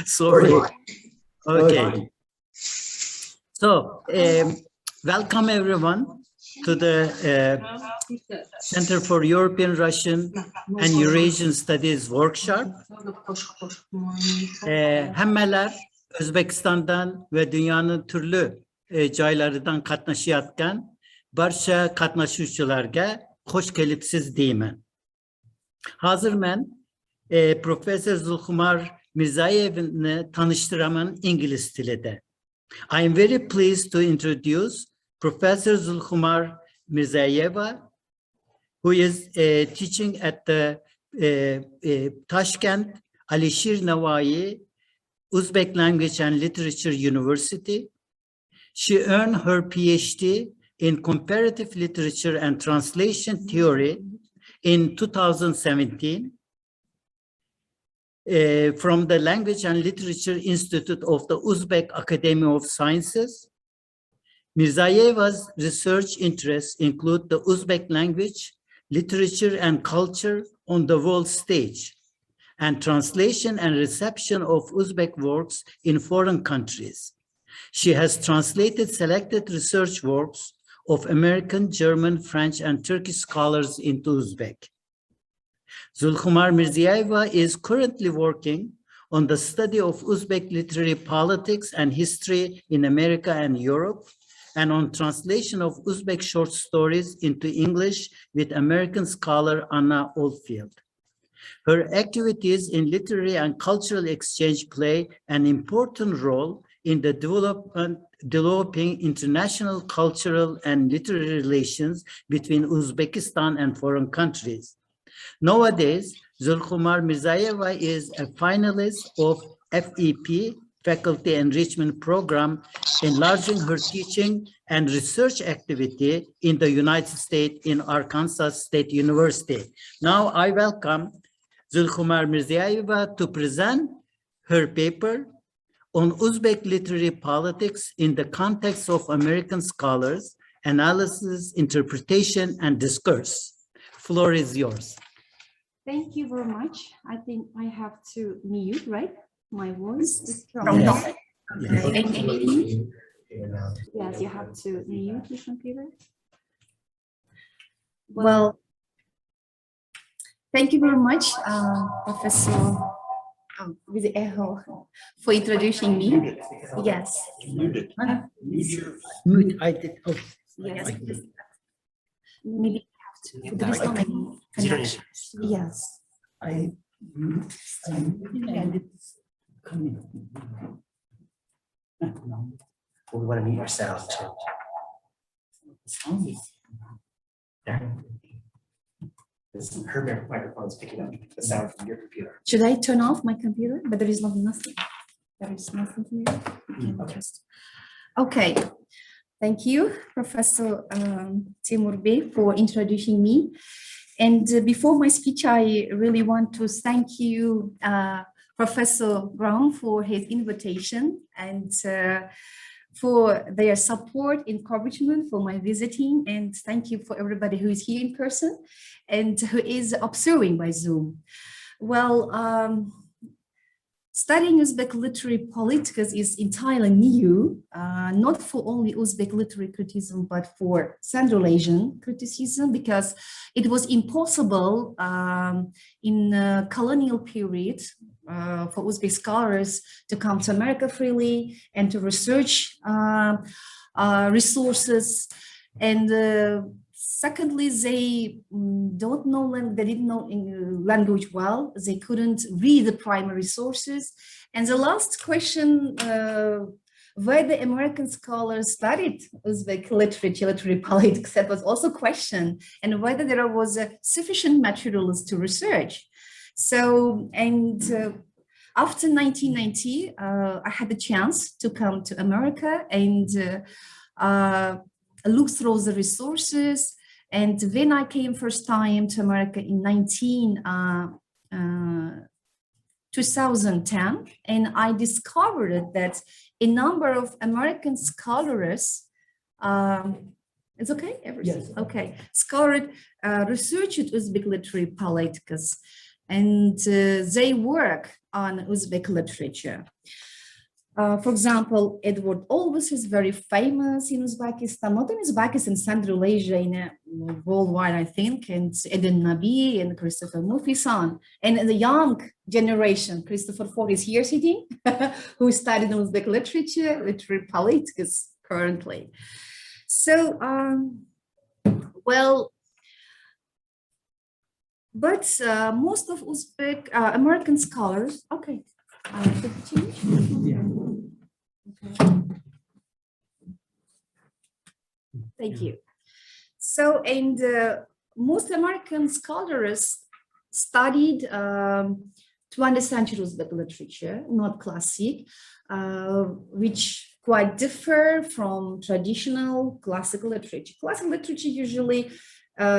Sorry. Okay. So, welcome everyone to the Center for European, Russian and Eurasian Studies workshop. Hemmeler Özbekistan'dan ve dünyanın türlü caylarından katnaşıyatken barcha katnaşuvchilarga hoş kelipsiz deyman. Hazır men Professor Zulkhumor Mirzaevni tanıştıraman İngiliz tilida. I am very pleased to introduce Professor Zulkhumor Mirzaeva, who is teaching at the Toshkent Alisher Navoi Uzbek Language and Literature University. She earned her PhD in Comparative Literature and Translation Theory in 2017 from the Language and Literature Institute of the Uzbek Academy of Sciences. Mirzaeva's research interests include the Uzbek language, literature, and culture on the world stage, and translation and reception of Uzbek works in foreign countries. She has translated selected research works of American, German, French, and Turkish scholars into Uzbek. Zulkhumor Mirzaeva is currently working on the study of Uzbek literary politics and history in America and Europe, and on translation of Uzbek short stories into English with American scholar Anna Oldfield. Her activities in literary and cultural exchange play an important role in the developing international cultural and literary relations between Uzbekistan and foreign countries. Nowadays, Zulkhumor Mirzaeva is a finalist of FEP, Faculty Enrichment Program, enlarging her teaching and research activity in the United States in Arkansas State University. Now I welcome Zulkhumor Mirzaeva to present her paper on Uzbek literary politics in the context of American scholars, analysis, interpretation, and discourse. Floor is yours. Thank you very much. I think I have to mute, right? My voice is strong. Yes. Yes, you have to mute your computer. Well, thank you very much, Professor with the echo, for introducing me. Yes. Mute. I did. Oh. Yes. Maybe I have to. There is no connection. Yes. We want to mute your sound too. Her microphone's picking up the sound from your computer. Should I turn off my computer? But there is nothing. There is nothing here. Okay. Thank you, Professor Timur Bey, for introducing me. And before my speech, I really want to thank you, Professor Brown, for his invitation and for their support, encouragement for my visiting. And thank you for everybody who is here in person and who is observing by Zoom. Well, studying Uzbek literary politics is entirely new, not for only Uzbek literary criticism, but for Central Asian criticism, because it was impossible in the colonial period for Uzbek scholars to come to America freely and to research resources. And secondly, they didn't know language well. They couldn't read the primary sources. And the last question, where the American scholars studied Uzbek literature, literary politics, that was also a question, and whether there was sufficient materials to research. So, and after 1990, I had the chance to come to America and look through the resources. And when I came first time to America in 2010, and I discovered that a number of American scholars, it's okay, everything? Yes. Okay, scholars researched Uzbek literary politics. and they work on Uzbek literature. For example, Edward Olbers is very famous in Uzbekistan, not in Uzbekistan, in Central Asia, worldwide, I think, and Eden Nabi and Christopher Mufisan. And the young generation, Christopher Ford is here sitting, who studied Uzbek literature, literary politics currently. So, well, but most of Uzbek American scholars, okay, should it change? Yeah. Okay. Thank you. So, and most American scholars studied 20th century Uzbek literature, not classic, which quite differ from traditional classical literature. Classical literature usually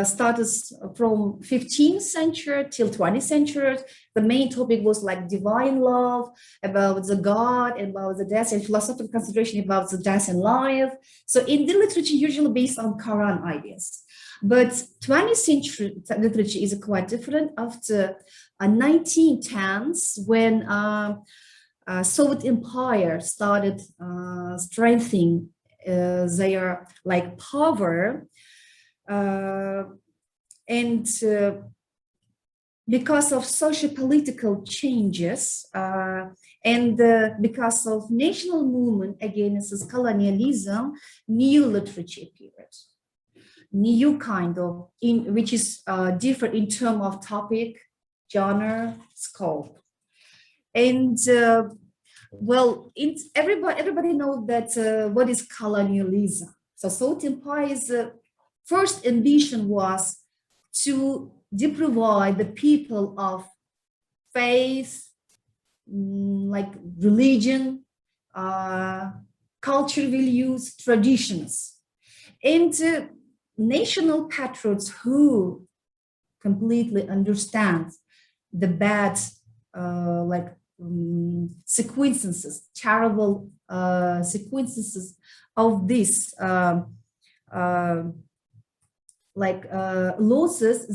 started from 15th century till 20th century. The main topic was like divine love, about the God, about the death, and philosophical consideration about the death and life. So in the literature, usually based on Quran ideas. But 20th century literature is quite different after 1910s when Soviet Empire started strengthening their like power. And because of socio-political changes and because of national movement against colonialism, new literature appeared. New kind of, which is different in terms of topic, genre, scope. And well, everybody knows that what is colonialism. So Soviet Empire's first ambition was to deprive the people of faith, like religion, cultural values, traditions, and national patriots who completely understand the bad, sequences, terrible sequences of this. Losses,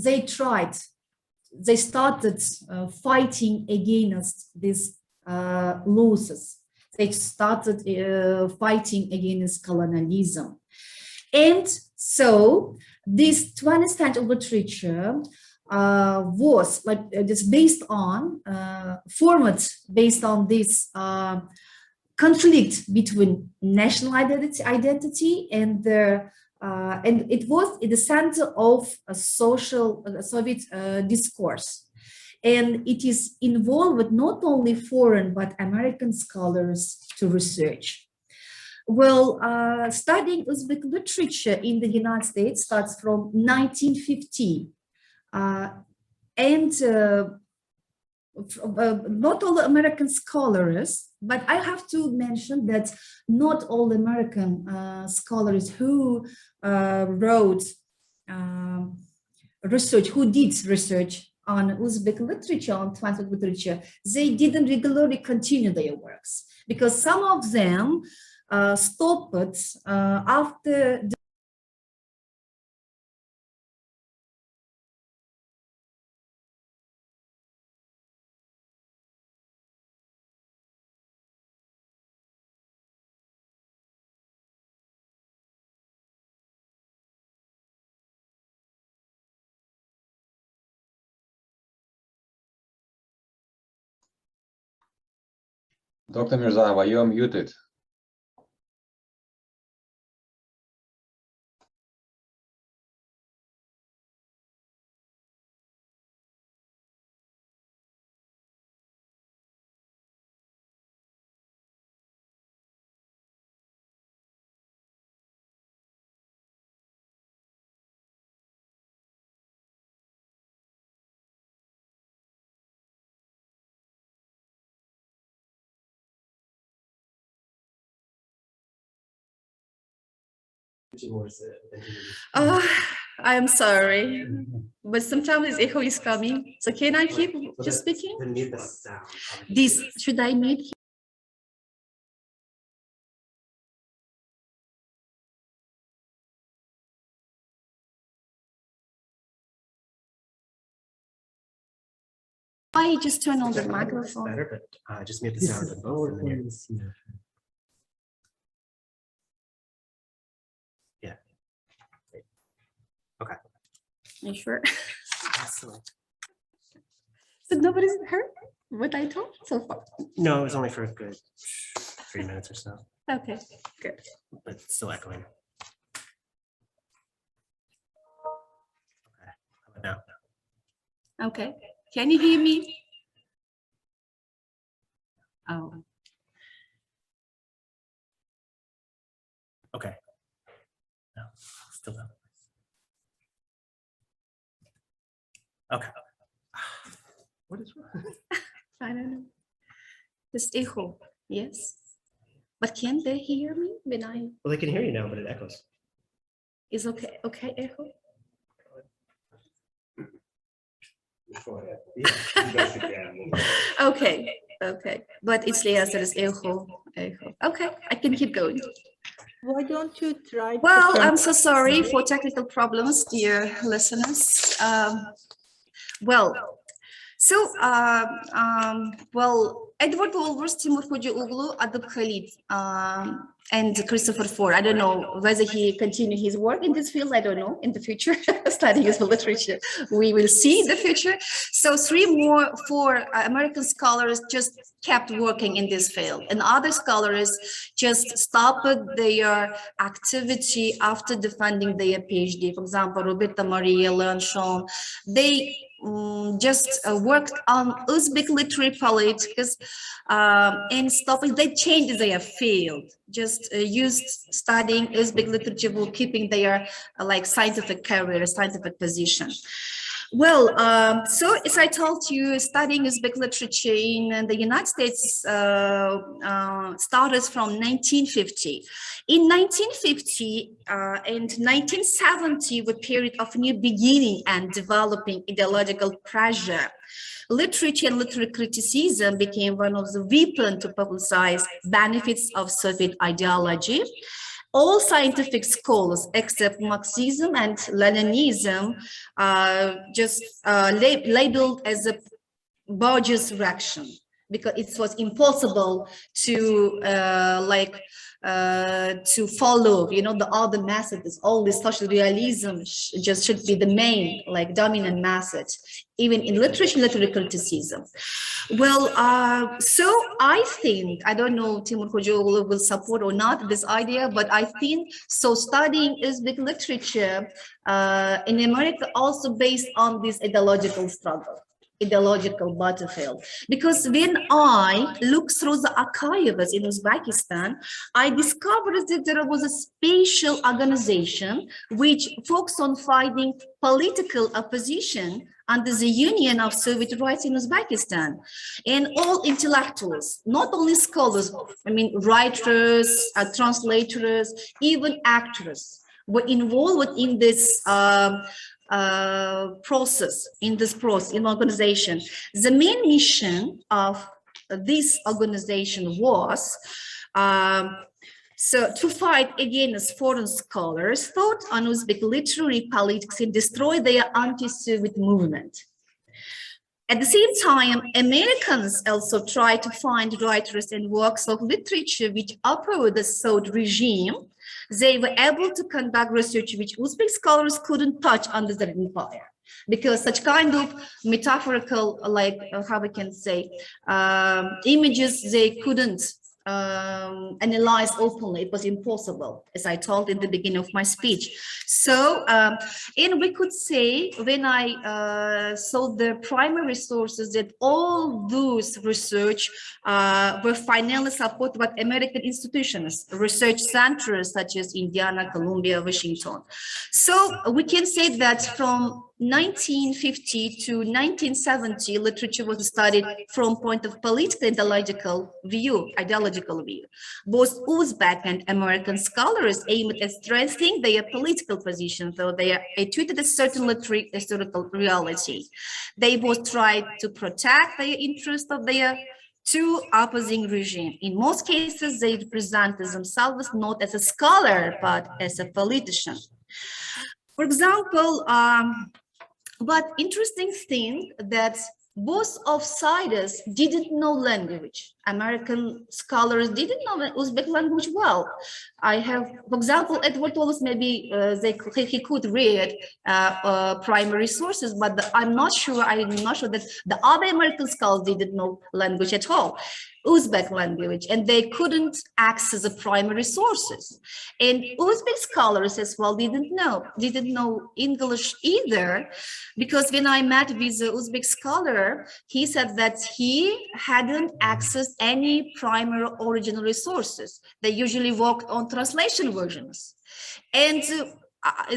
they started fighting against these losses. They started fighting against colonialism. And so this 20th century literature was like just based on format based on this conflict between national identity and the and it was in the center of a social Soviet discourse. And it is involved not only foreign but American scholars to research. Well, studying Uzbek literature in the United States starts from 1950. And not all American scholars, but I have to mention that not all American scholars who wrote research, who did research on Uzbek literature, on Twentieth literature, they didn't regularly continue their works because some of them stopped after the Dr. Mirzaeva, you are muted. I'm sorry, but sometimes this echo is coming. So can I keep just speaking? This, should I mute? I just turn on the It's microphone? better, but just mute the This sound is of both. and then you're- PowerPoint is here. You sure? Excellent. So nobody's heard what I told so far? No, it was only for a good 3 minutes or so, Okay, good. but it's still echoing. Okay, how about now? Okay, can you hear me? Oh, Okay. No, still no. Okay. What is wrong? I don't know. This echo, yes. But can they hear me when I, Well, they can hear you now, but it echoes. is okay, okay, echo? Okay, okay, but it's the answer is echo, echo. Okay, I can keep going. Why don't you try? to Well, turn- I'm so sorry for technical problems, dear listeners. Well, so, Edward Wolvers, Timur Hocaoğlu, Adib Khalid, and Christopher Ford. I don't know whether he continue his work in this field. I don't know in the future, studying useful literature. We will see in the future. So four American scholars just kept working in this field, and other scholars just stopped their activity after defending their PhD. For example, Roberta Maria, Leon Schoen, they just worked on Uzbek literary politics and stopping. They changed their field, just used studying Uzbek literature while keeping their like scientific career, scientific position. Well, so as I told you, studying Uzbek literature in the United States started from 1950. In 1950 and 1970 were a period of new beginning and developing ideological pressure. Literature and literary criticism became one of the weapons to publicize benefits of Soviet ideology. All scientific scholars except Marxism and Leninism just labeled as a bourgeois reaction, because it was impossible to to follow, you know, the other methods. All this social realism just should be the main, like, dominant method, even in literature, literary criticism. Well, so I think, I don't know, Timur Hocaoğlu will support or not this idea, but I think so. Studying Uzbek literature in America also based on this ideological struggle, ideological battlefield. Because when I look through the archives in Uzbekistan, I discovered that there was a special organization which focused on fighting political opposition under the Union of Soviet rights in Uzbekistan. And all intellectuals, not only scholars, I mean, writers, translators, even actors, were involved in this process, in organization. The main mission of this organization was so to fight against foreign scholars thought on Uzbek literary politics and destroy their anti-Soviet movement. At the same time, Americans also tried to find writers and works of literature which opposed the Soviet regime. They were able to conduct research which Uzbek scholars couldn't touch under the empire, because such kind of metaphorical, like how we can say, images, they couldn't analyze openly. It was impossible, as I told in the beginning of my speech. So, and we could say, when I saw the primary sources, that all those research were finally supported by American institutions, research centers such as Indiana, Columbia, Washington. So we can say that from 1950 to 1970, literature was studied from point of political ideological view. Both Uzbek and American scholars aimed at strengthening their political position, though they treated a certain literary historical reality. They both tried to protect the interest of their two opposing regimes. In most cases, they represented themselves not as a scholar, but as a politician. For example, but interesting thing that both of sides didn't know language. American scholars didn't know Uzbek language well. I have, for example, Edward Wallace, maybe he could read primary sources, but I'm not sure that the other American scholars didn't know language at all, Uzbek language, and they couldn't access the primary sources. And Uzbek scholars as well didn't know English either, because when I met with the Uzbek scholar, he said that he hadn't accessed any primary original resources. They usually worked on translation versions. And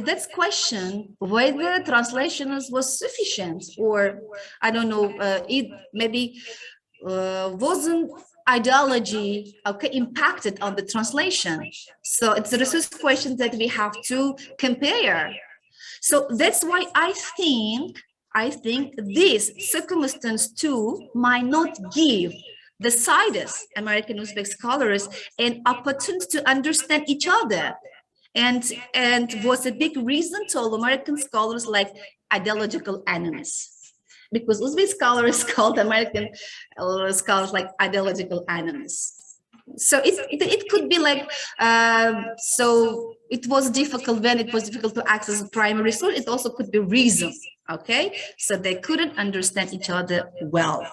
that's question whether translations was sufficient, or I don't know, it maybe wasn't ideology impacted on the translation. So it's a resource question that we have to compare. So that's why I think this circumstance too might not give the sides, American Uzbek scholars, an opportunity to understand each other, and was a big reason to all American scholars like ideological enemies, because Uzbek scholars called American scholars like ideological enemies. So it could be like, so it was difficult when it was difficult to access the primary source. It also could be reasons, okay? So they couldn't understand each other well.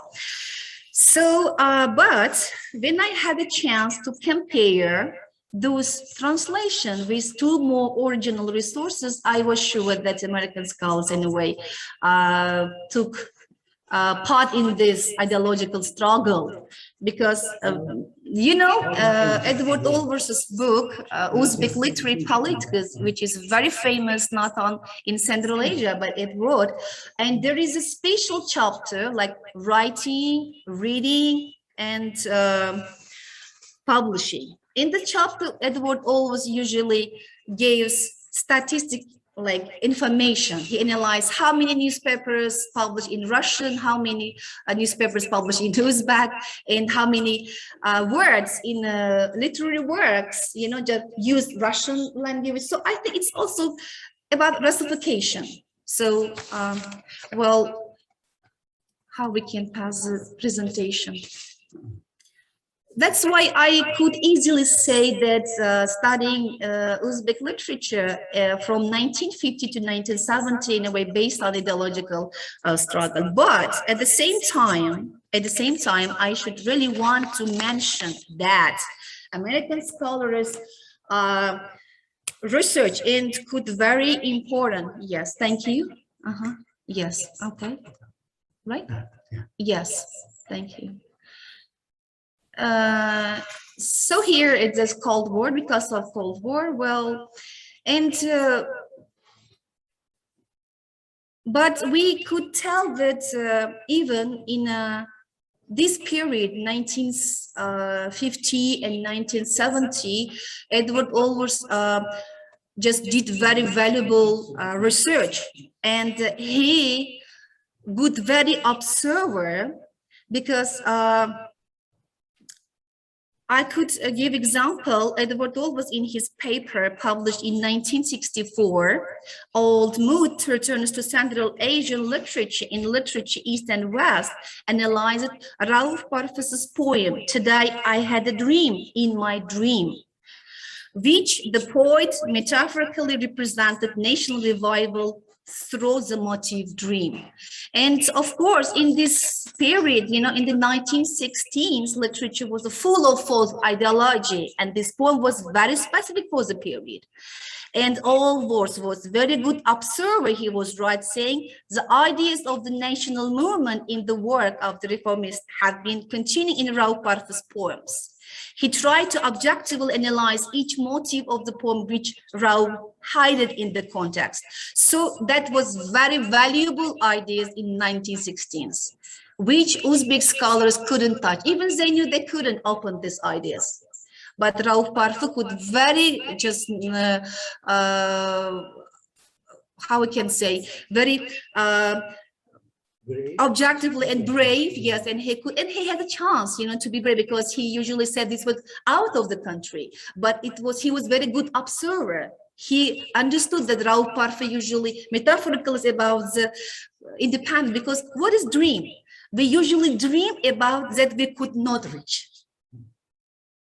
So, but when I had a chance to compare those translations with two more original resources, I was sure that American scholars in a way took part in this ideological struggle, because Edward Olvers's book Uzbek Literary Politics, which is very famous not in Central Asia but abroad, and there is a special chapter like writing, reading, and publishing. In the chapter, Edward always usually gives statistics like information. He analyzed how many newspapers published in Russian, how many newspapers published in Uzbek, and how many words in literary works, just use Russian language. So I think it's also about Russification. So, well, how we can pass the presentation. That's why I could easily say that studying Uzbek literature from 1950 to 1970 in a way based on ideological struggle. But at the same time, I should really want to mention that American scholars research and could very important. Yes, thank you. Yes, okay, right? Yes, thank you. So here it says Cold War, because of Cold War. Well, and but we could tell that even in this period, 1950 and 1970, Edward always just did very valuable research, and he good very observer, because I could give example. Edward Olvers in his paper published in 1964, Old Mood Returns to Central Asian Literature in Literature East and West, analyzed Rauf Parfas's poem, Today I Had a Dream in My Dream, which the poet metaphorically represented national revival through the motif dream. And of course, in this period, in the 1916s, literature was full of false ideology, and this poem was very specific for the period. And Olvers was very good observer. He was right saying the ideas of the national movement in the work of the Reformists have been continuing in Rauf Parfas's poems. He tried to objectively analyze each motive of the poem, which Rauf hid in the context. So that was very valuable ideas in 1916s, which Uzbek scholars couldn't touch. Even they knew they couldn't open these ideas. But Rauf Parfa could very just, how we can say, very objectively and brave, yes, and he had a chance, to be brave, because he usually said this was out of the country, but he was very good observer. He understood that Rauf Parfa usually metaphorical is about the independence, because what is dream? we usually dream about that we could not reach.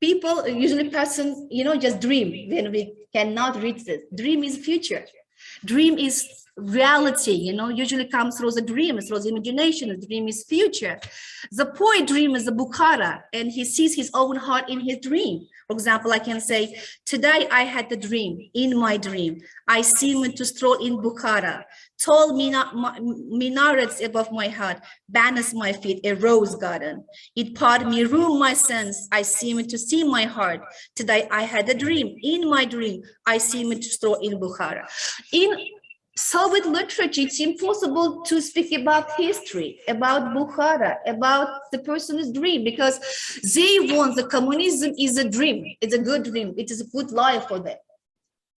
People, usually person, just dream when we cannot reach this. Dream is future. Dream is reality, usually comes through the dream, through the imagination. The dream is future. The poet dreams the Bukhara, and he sees his own heart in his dream. For example, I can say, today I had a dream. In my dream, I seemed to stroll in Bukhara. Tall minarets above my heart, banners my feet, a rose garden. It parted me room my sense. I seemed to see my heart. Today I had a dream. In my dream, I seemed to stroll in Bukhara. In Soviet literature, it's impossible to speak about history, about Bukhara, about the person's dream, because they want the communism is a dream. It's a good dream. It is a good life for them.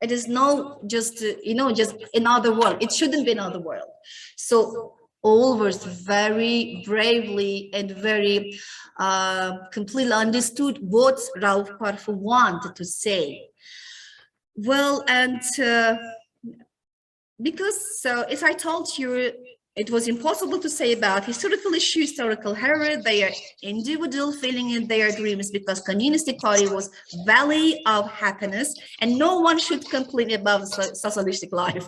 It is not just, just another world. It shouldn't be another world. So always very bravely and very completely understood what Rauf Parfi wanted to say. Well, and because as I told you, it was impossible to say about historical issues, historical horror, their individual feeling in their dreams, because Communist Party was valley of happiness and no one should complain about socialistic life.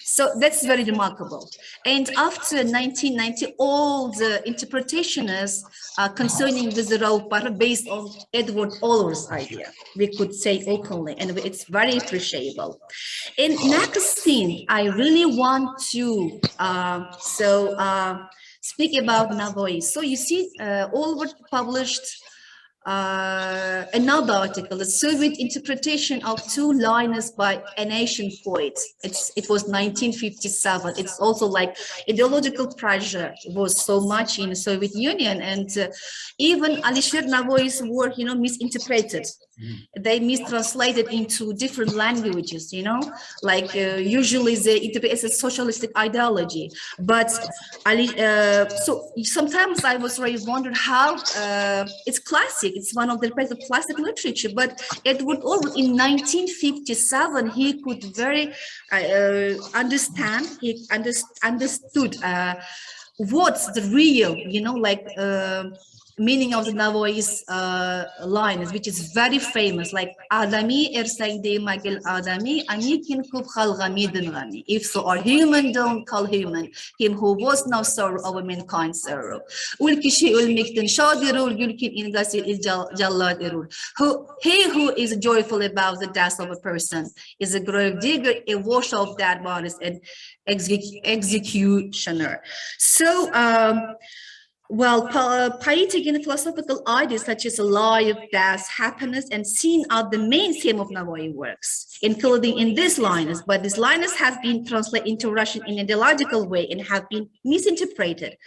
So that's very remarkable. And after 1990, all the interpretations concerning the Rauf Parfi based on Edward Aller's idea, we could say openly, and it's very appreciable. In next thing, I really want to speak about Navoi. So you see, Allward published another article, a Soviet interpretation of two liners by an Asian poet. It was 1957. It's also like ideological pressure was so much in the Soviet Union, and even Alisher Navoi's work, misinterpreted. They mistranslated into different languages, like usually they interpret as a socialistic ideology. But so sometimes I was really wondering how it's classic. It's one of the best of classic literature. But Edward Allward in 1957, he could very understand. He understood what's the real, meaning of the Navoi's lines, which is very famous, like Adami ersayde magil Adami, anikin kub khalgamidin gami. If so are human, don't call human him who was no sorrow over mankind sorrow. Ulkishi ulmiktin shadirul yulkin ingasil jallad irul. He who is joyful about the death of a person is a grave digger, a washer of dead bodies, and executioner. So well, poetic and philosophical ideas such as life, death, happiness, and sin are the main theme of Navoi works, including in these liners. But these liners have been translated into Russian in an ideological way and have been misinterpreted.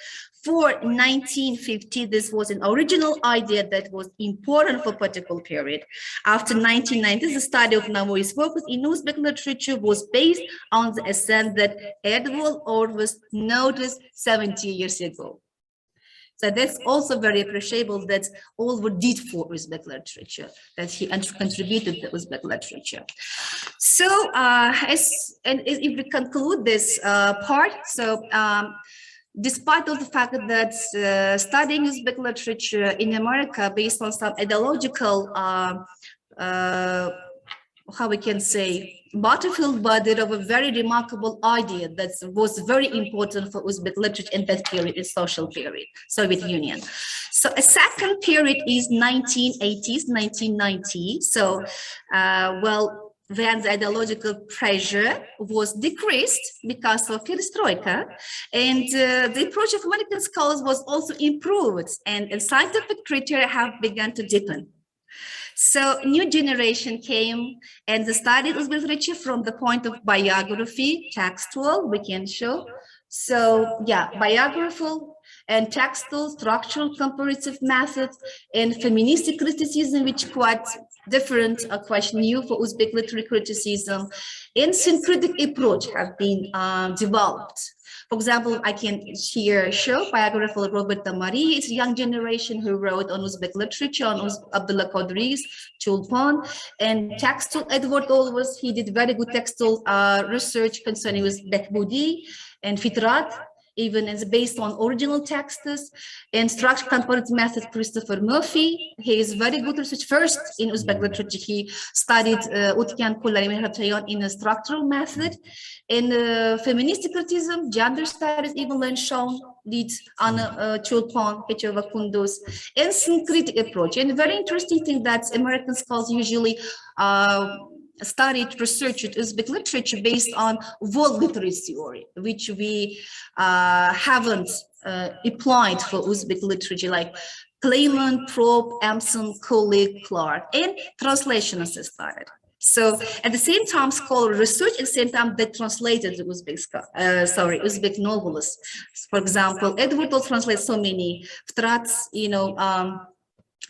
For 1950, this was an original idea that was important for a particular period. After 1990, the study of Navoi's focus in Uzbek literature was based on the ascent that Edward Allward noticed 70 years ago. So that's also very appreciable that Allward did for Uzbek literature, that he contributed to Uzbek literature. So if we conclude this part, so despite of the fact that studying Uzbek literature in America based on some ideological, how we can say, battlefield body of a very remarkable idea that was very important for Uzbek literature in that period, in social period, Soviet Union. So a second period is 1980s, 1990. So, well, when the ideological pressure was decreased because of perestroika, and the approach of American scholars was also improved, and scientific criteria have begun to deepen. So new generation came and studied Uzbek literature from the point of biography, textual, we can show. So yeah, biographical and textual, structural, comparative methods, and feministic criticism, which quite different, quite new for Uzbek literary criticism, and syncretic approach have been developed. For example, I can here show biography of Robert Tamari. It's a young generation who wrote on Uzbek literature, on Abdullah Qadri's Chulpan, and textual Edward Allward. He did very good textual research concerning Uzbek Budi and Fitrat, even as based on original texts. In structural comparative method, Christopher Murphy, he is very good research. First in Uzbek literature, he studied Utkan Kullari in a structural method. In feministic criticism, gender studies, even Len Shawn did Anna Chulpan, Pechova Kunduz, and syncretic approach. And very interesting thing that American scholars usually studied research at Uzbek literature based on world literary theory, which we haven't applied for Uzbek literature, like Clayman, Probe, Empson, Coley, Clark, and translationists started. So at the same time, scholar research, at the same time they translated the Uzbek novelists. For example, Edward will translate so many Vtrats,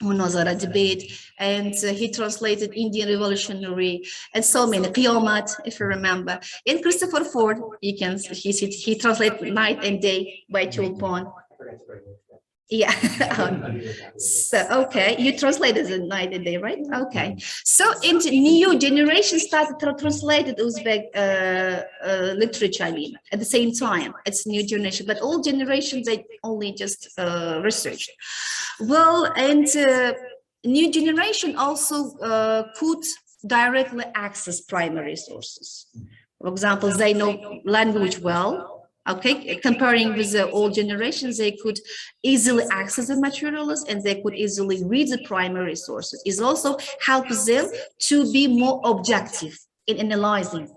Munazara debate, and he translated Indian Revolutionary and so many, Qiyamat, if you remember. And Christopher Ford, he translated Night and Day by Chulpan. Yeah. So okay, you translated the Night and Day, right? Okay. So in the new generation started to translate Uzbek literature, I mean, at the same time. It's new generation, but all generations they only just researched. Well, and new generation also could directly access primary sources. For example, they know language well. Okay, comparing with the old generations, they could easily access the materials and they could easily read the primary sources. It also helps them to be more objective in analyzing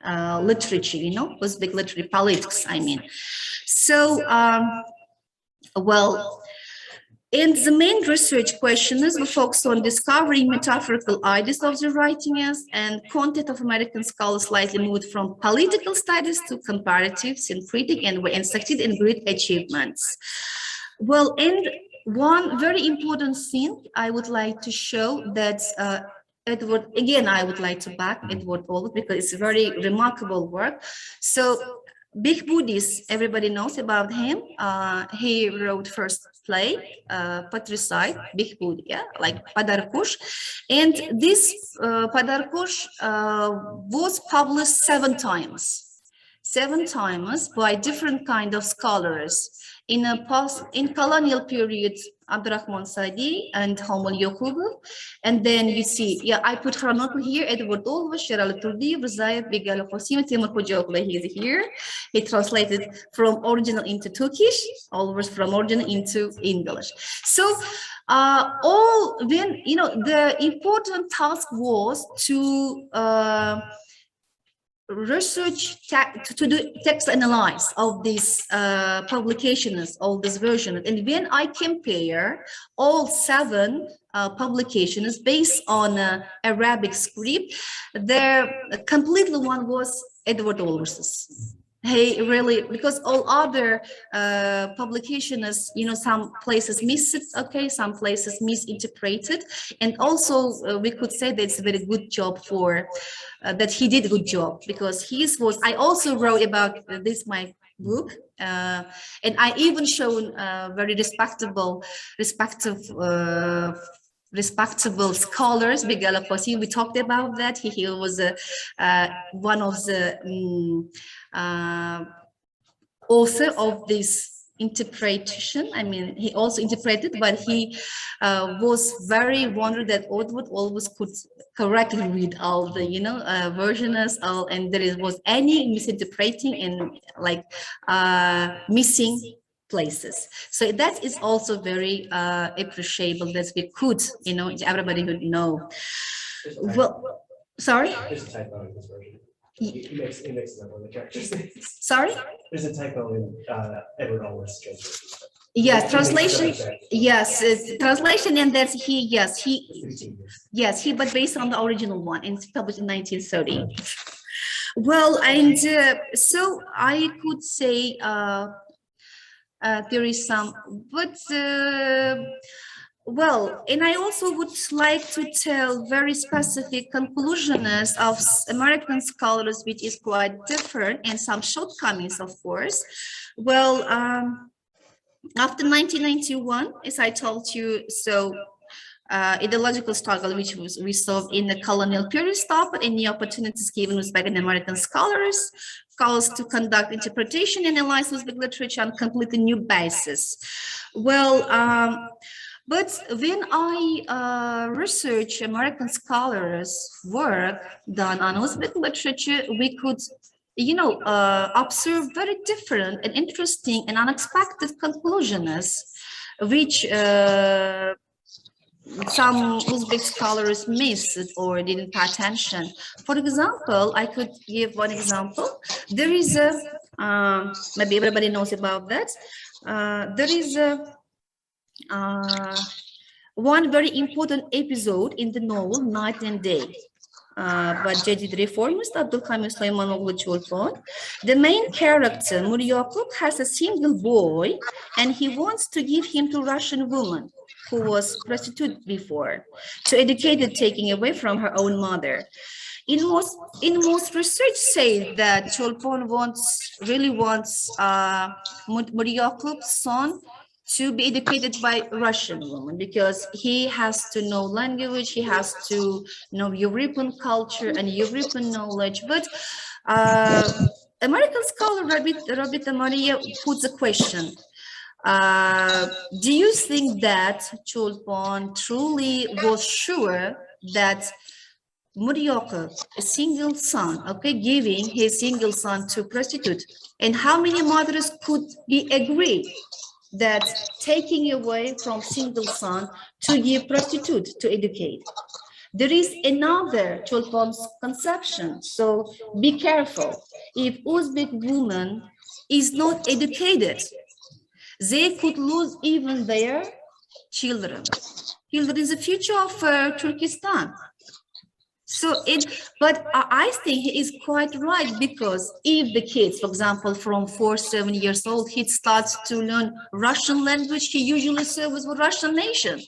literature, Uzbek literary politics, I mean. So, well, and the main research question is we focus on discovering metaphorical ideas of the writings, and content of American scholars slightly moved from political studies to comparative, syncretic, and succeed in great achievements. Well, and one very important thing I would like to show that Edward, again, I would like to back Edward Olive because it's a very remarkable work. So Big Buddhist, everybody knows about him. He wrote first play, Patricide, Big Buddha, yeah, like Padarkush. And this Padarkush was published 7 times by different kind of scholars. In colonial period, Abdurrahman Sadi and Homol Yokubu. And then you see, yeah, I put chronological here, Edward Olva, Sherali Turdi, Mirzaeva, Bigal Khosim, Timur Kujoglu, he is here. He translated from original into Turkish, always from original into English. So the important task was to research, to do text analysis of these publications, all these versions. And when I compare all 7 publications based on Arabic script, there completely one was Edward Olvers's. He really, because all other publications, some places miss it, okay, some places misinterpreted, and also we could say that it's a very good job for that he did a good job, because his was. I also wrote about this my book, and I even shown very respectable scholars. Bigal Khosim, we talked about that. He was one of the author of this interpretation. I mean, he also interpreted, but he was very wondered that Edward always could correctly read all the, versions, and there was any misinterpreting and like missing places. So that is also very appreciable that we could, everybody would know. Well, sorry? There's a typo in this version. It mixes up on the characters. Sorry? There's a typo in Edward Oller's translation. Yes, translation. Yes, translation, and that's but based on the original one, and it's published in 1930. Well, and so I could say there is some, but well, and I also would like to tell very specific conclusions of American scholars, which is quite different, and some shortcomings, of course. Well, after 1991, as I told you, so ideological struggle which was resolved in the colonial period stopped, and new opportunities given Uzbek and American scholars, calls to conduct interpretation and analyze Uzbek literature on completely new basis. Well, but when I research American scholars' work done on Uzbek literature, we could, observe very different and interesting and unexpected conclusions, which some Uzbek scholars missed or didn't pay attention. For example, I could give one example. There is a, maybe everybody knows about that. There is a, one very important episode in the novel Night and Day by Jadid Reformist Abdulhamid Suleymanovlu Cholpon. The main character, Muryakub, has a single boy and he wants to give him to Russian woman who was prostitute before, to educate it, taking away from her own mother. In most research say that Cholpon really wants Muryakub's son to be educated by Russian woman because he has to know language, he has to know European culture and European knowledge. But American scholar Robita Maria puts a question. Do you think that Cholpon truly was sure that Muryakub, a single son, giving his single son to prostitute, and how many mothers could be agreed that taking away from single son to give prostitute to educate? There is another Cholpon's conception, so be careful. If Uzbek woman is not educated, they could lose even their children. Children is the future of Turkestan. So but I think he is quite right, because if the kids, for example, from 4-7 years old, he starts to learn Russian language, he usually serves for Russian nation,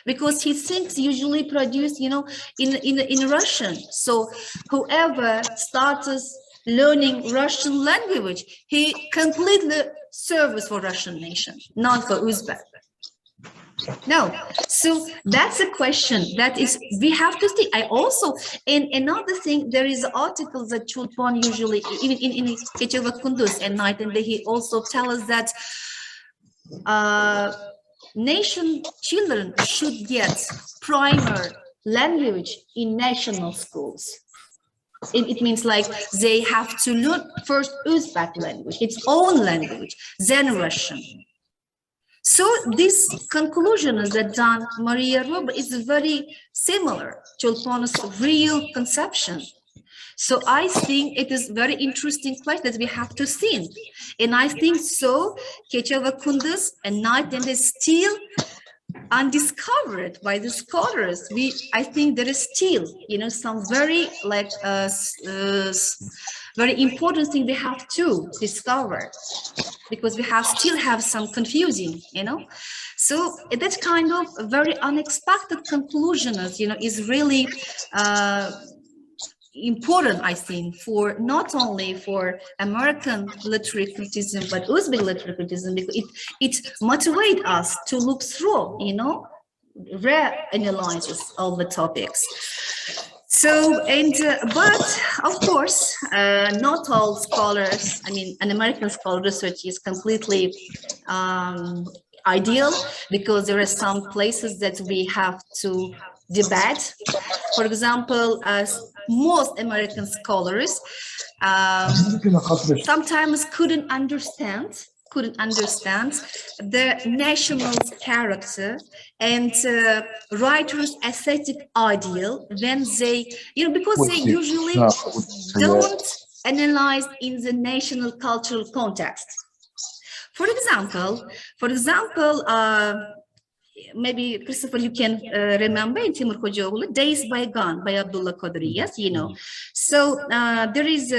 because he thinks usually produced, in Russian. So whoever starts learning Russian language, he completely serves for Russian nation, not for Uzbek. No, so that's a question that is, we have to see. I also, and another thing, there is articles that Cholpon usually, even in Keçeva Kunduz and Night and Day, he also tells us that nation children should get primer language in national schools. It means like they have to learn first Uzbek language, its own language, then Russian. So this conclusion is that Dan Maria Roba is very similar to Cholpon's real conception. So I think it is very interesting question that we have to see. And I think so, Keçeva Kunduz and Night and Day still undiscovered by the scholars. I think there is still, some very very important thing we have to discover, because we still have some confusing, So that kind of very unexpected conclusion is really important, I think, for not only for American literary criticism, but Uzbek literary criticism, because it motivates us to look through, reanalyze all the topics. So, but of course, not all scholars, an American scholar research is completely ideal, because there are some places that we have to debate. For example, as most American scholars sometimes couldn't understand the national character and writer's aesthetic ideal when they, because they usually don't analyze in the national cultural context. For example, maybe Christopher, you can remember in Timur Kocaoğlu, Days by Gun by Abdullah Qadri, yes, So there is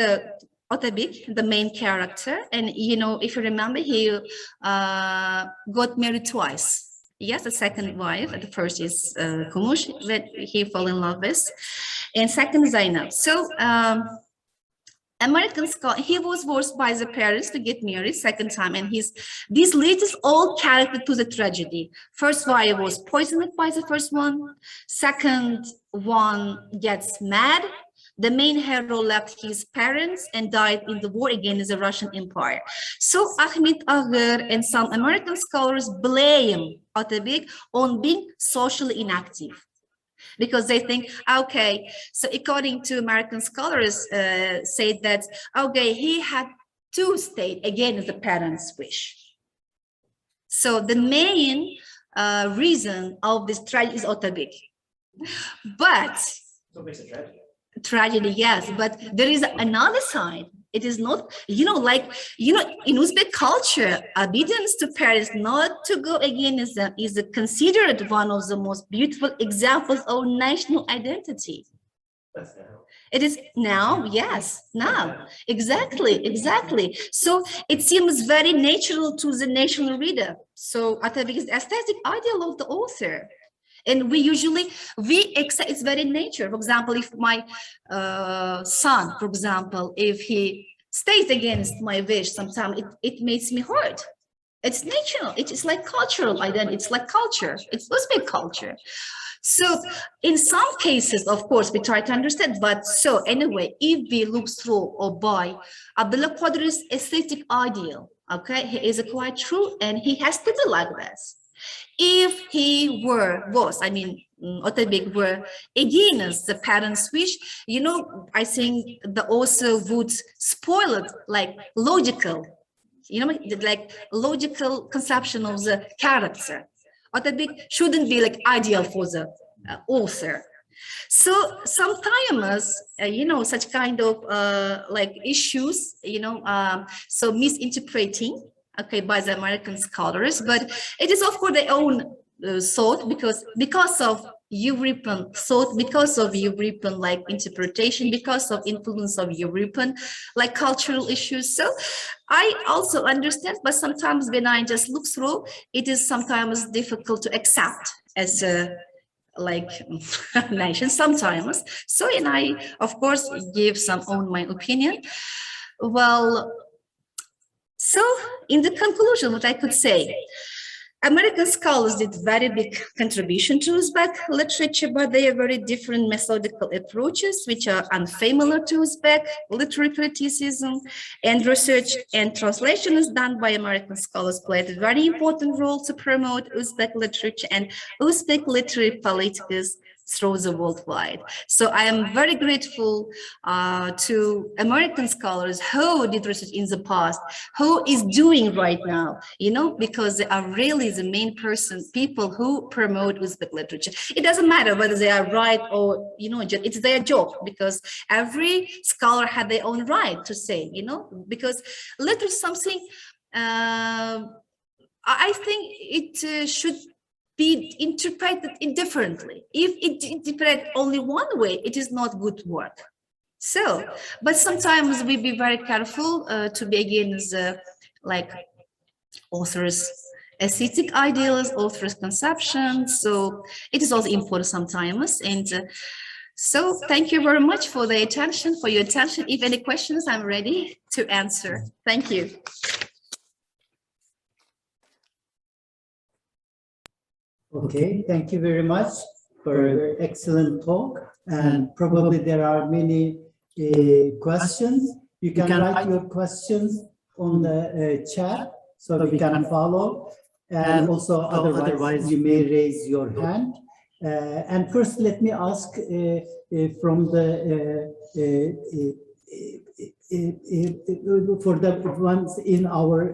Otabik, the main character, and if you remember, he got married twice. Yes, the second wife. The first is Kumush, that he fell in love with, and second Zainab. So American scholar, he was forced by the parents to get married second time, and this leads all character to the tragedy. First wife was poisoned by the first one. Second one gets mad. The main hero left his parents and died in the war against the Russian Empire. So Ahmet Agher and some American scholars blame Atabek on being socially inactive, because they think, okay, so according to American scholars say that, okay, he had to stay against the parents' wish. So the main reason of this tragedy is Atabek. But So it makes it tragedy. tragedy, yes, but there is another side. It is not, in Uzbek culture, obedience to parents not to go again is considered one of the most beautiful examples of national identity. That's now. It is now, yes, now, exactly. So it seems very natural to the national reader. So Atabek is the aesthetic ideal of the author. And we accept it's very nature. For example, if my son, for example, if he stays against my wish, sometimes it makes me hurt. It's natural. It's like cultural identity. It's like culture. It's Uzbek culture. So in some cases, of course, we try to understand. But so anyway, if we look through or by Abdullah Qadir's aesthetic ideal, okay, he is quite true, and he has to be like this. If he Atabek were against the parents' wish, I think the author would spoil it, like logical, like logical conception of the character. Atabek shouldn't be like ideal for the author. So sometimes, such kind of like issues, so misinterpreting, okay, by the American scholars, but it is of course their own thought, because of European thought, because of European like interpretation, because of influence of European like cultural issues. So I also understand, but sometimes when I just look through, it is sometimes difficult to accept as a like nation sometimes. So, and I of course give some own my opinion. Well, so in the conclusion, what I could say, American scholars did very big contribution to Uzbek literature, but they are very different methodical approaches, which are unfamiliar to Uzbek literary criticism, and research and translation is done by American scholars played a very important role to promote Uzbek literature and Uzbek literary politics through the worldwide. So I am very grateful to American scholars who did research in the past, who is doing right now, because they are really the main people who promote Uzbek literature. It doesn't matter whether they are right or, it's their job, because every scholar had their own right to say, because literature is something, I think it should be interpreted differently. If it interpreted only one way, it is not good work. So, but sometimes we be very careful to be against like authors' aesthetic ideals, authors' conceptions. So it is also important sometimes. And so thank you very much for your attention. If any questions, I'm ready to answer. Thank you. Okay, thank you very much for your excellent talk. And probably there are many questions. You can write your questions on the chat so we can follow. And also otherwise you may raise your hand. And first let me ask from the for the ones in our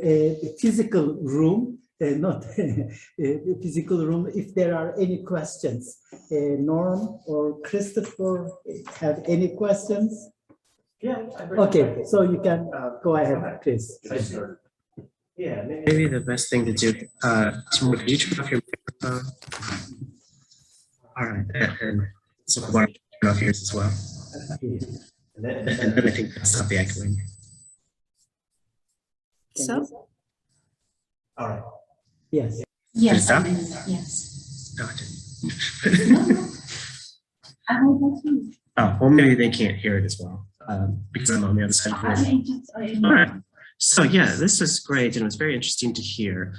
physical room, not physical room, if there are any questions. Norm or Christopher have any questions? Yeah. Okay, so you can go ahead, Chris. Yeah, Maybe the best thing to do, Timur, could you turn off your microphone? All right, and Zulkhumor, turn off yours as well. And then I think that's stop the echoing. So? all right. Yes. Did it stop? Yes. No, it didn't. I hope that's you. Oh, well, maybe they can't hear it as well. because I'm on the other side of the room. All right. So yeah, this was great and it was very interesting to hear.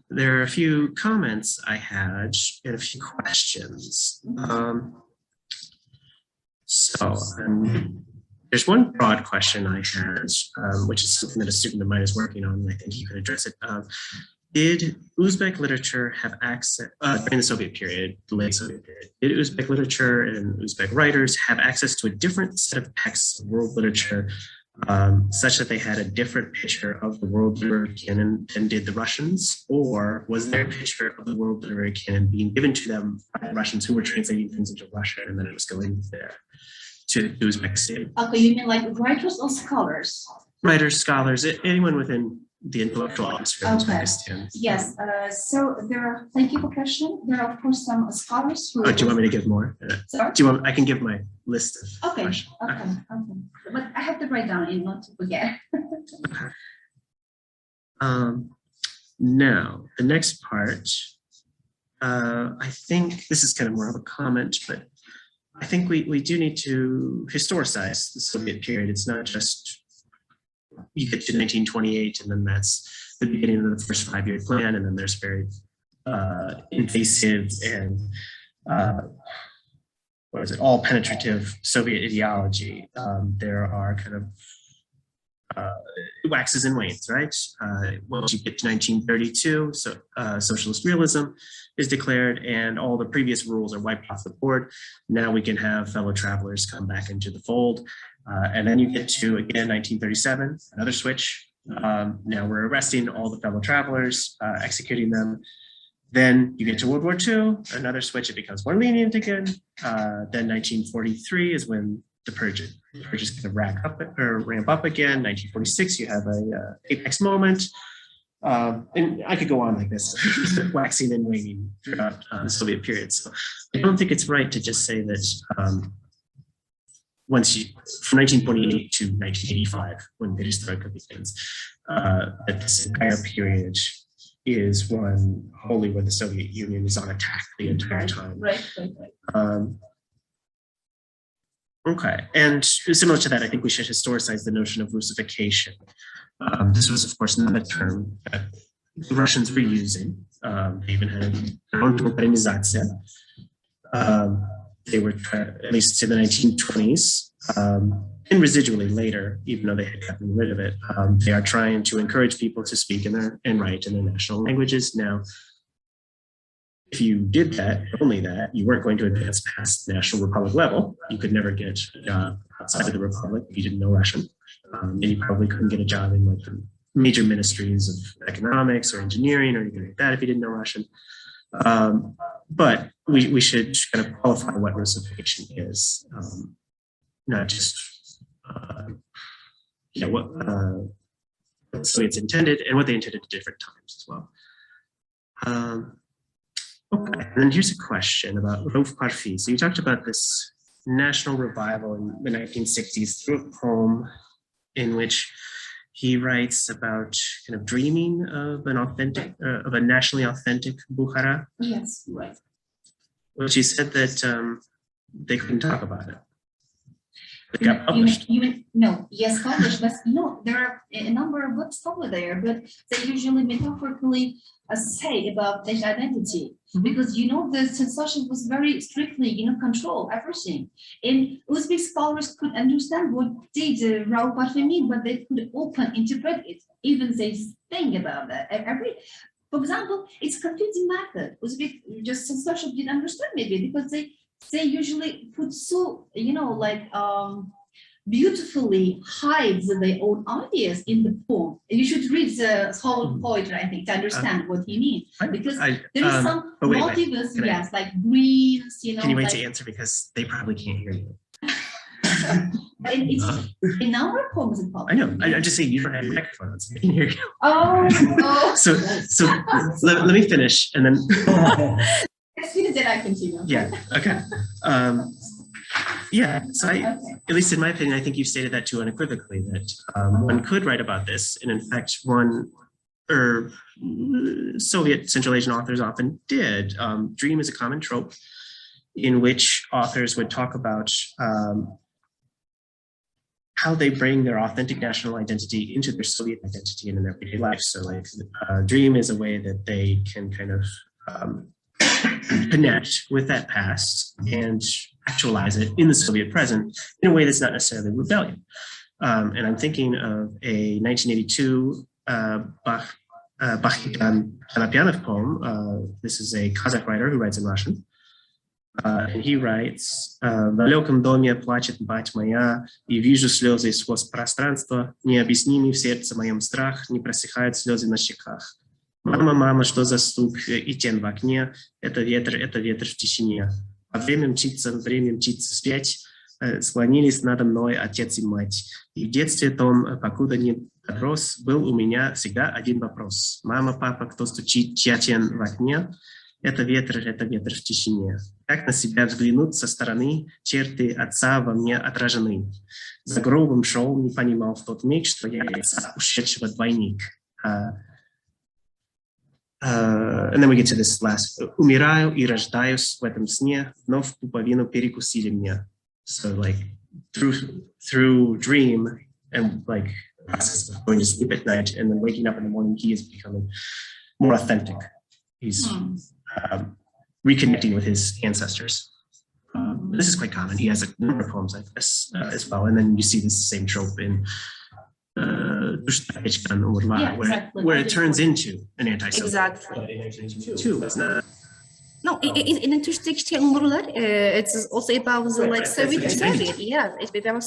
There are a few comments I had and a few questions. There's one broad question I had, which is something that a student of mine is working on, and I think you could address it. Did Uzbek literature have access, during the Soviet period, the late Soviet period, did Uzbek literature and Uzbek writers have access to a different set of texts of world literature, such that they had a different picture of the world literary canon than did the Russians? Or was their picture of the world literary canon being given to them by the Russians who were translating things into Russian, and then it was going there to the Uzbek state? Okay, you mean like writers or scholars? Writers, scholars, anyone within the intellectual atmosphere of Okay. Uzbekistan. Yes, so there are, thank you for question. There are of course some scholars who. Oh, do you want me to give more? Sorry? Do you want? I can give my list of Okay, questions. okay. But I have to write down and not to forget. Now, the next part, I think this is kind of more of a comment, but I think we do need to historicize the Soviet period. It's not just you get to 1928 and then that's the beginning of the first 5-year plan, and then there's very invasive and what is it, all penetrative Soviet ideology. There are kind of it waxes and wanes, right? Once you get to 1932, so socialist realism is declared and all the previous rules are wiped off the board. Now we can have fellow travelers come back into the fold. And then you get to, again, 1937, another switch. Now we're arresting all the fellow travelers, executing them. Then you get to World War II, another switch, it becomes more lenient again. Then 1943 is when the purges kind of ramp up again. 1946, you have a apex moment. And I could go on like this, waxing and waning throughout the Soviet period. So I don't think it's right to just say that from 1948 to 1985, when perestroika begins, that this entire period is one wholly where the Soviet Union is on attack the entire time. Right. Okay, and similar to that, I think we should historicize the notion of Russification. This was, of course, not a term that the Russians were using. They even had their own Ukrainizatsiya. They were, at least to the 1920s, and residually later, even though they had gotten rid of it, they are trying to encourage people to speak and write in their national languages. Now, if you did that, only that, you weren't going to advance past national republic level. You could never get a job outside of the republic if you didn't know Russian. And you probably couldn't get a job in like the major ministries of economics or engineering or anything like that if you didn't know Russian. But we should kind of qualify what Russification is, not just what Soviets intended and what they intended at different times as well. Okay, and then here's a question about Rauf Parfi. So you talked about this national revival in the 1960s through a poem in which he writes about kind of dreaming of an authentic, of a nationally authentic Bukhara. Yes, right. Which he said that they couldn't talk about it. It got published. No, yes, published, but there are a number of books over there, but they usually metaphorically say about national identity, because the censorship was very strictly control everything, and Uzbek scholars could understand what did Rauf Parfi mean, but they could interpret it. Even they think about that. For example, it's confusing method. Uzbek just censorship didn't understand maybe because they usually put so beautifully hides their own ideas in the poem. You should read the whole poetry, I think, to understand what he means. Because there is some motives, yes, like greens, Can you wait to answer, because they probably can't hear you? And it's in our poems in public. I know. I'm just saying you don't have microphones. I can hear you. Oh. So let me finish, and then. As soon as I continue. Yeah. Okay. Yeah. So at least in my opinion, I think you've stated that too unequivocally, that one could write about this, and in fact, Soviet Central Asian authors often did. Dream is a common trope in which authors would talk about how they bring their authentic national identity into their Soviet identity in their everyday life. So like dream is a way that they can kind of connect with that past and actualize it in the Soviet present in a way that's not necessarily rebellion. And I'm thinking of a 1982 Bakhidan Kalapyanov poem. This is a Kazakh writer who writes in Russian. And he writes, «В далеком доме плачет мать моя, и вижу слезы сквозь пространство, необъяснимый в сердце моем страх, не просыхают слезы на щеках. Мама, мама, что за стук и тень в окне, это ветер в тишине. А время мчится вспять, склонились надо мной отец и мать. И в детстве том, покуда не подрос, был у меня всегда один вопрос. Мама, папа, кто стучит, чья тень в окне? Это ветер в тишине. Как на себя взглянуть со стороны, черты отца во мне отражены. За гробом шел, не понимал в тот миг, что я отца ушедшего двойник. And then we get to this last. Умираю и рождаюсь в этом сне, но в пуповину перекусили мне. So like through dream and like process of going to sleep at night and then waking up in the morning, he is becoming more authentic. He's reconnecting with his ancestors. This is quite common. He has a number of poems like this as well. And then you see this same trope in where it turns into an anti-Semitic. Exactly. But in 1982, Too, it's not. No, in Turkish umurlar, it's also about the like Soviet, yeah, it's about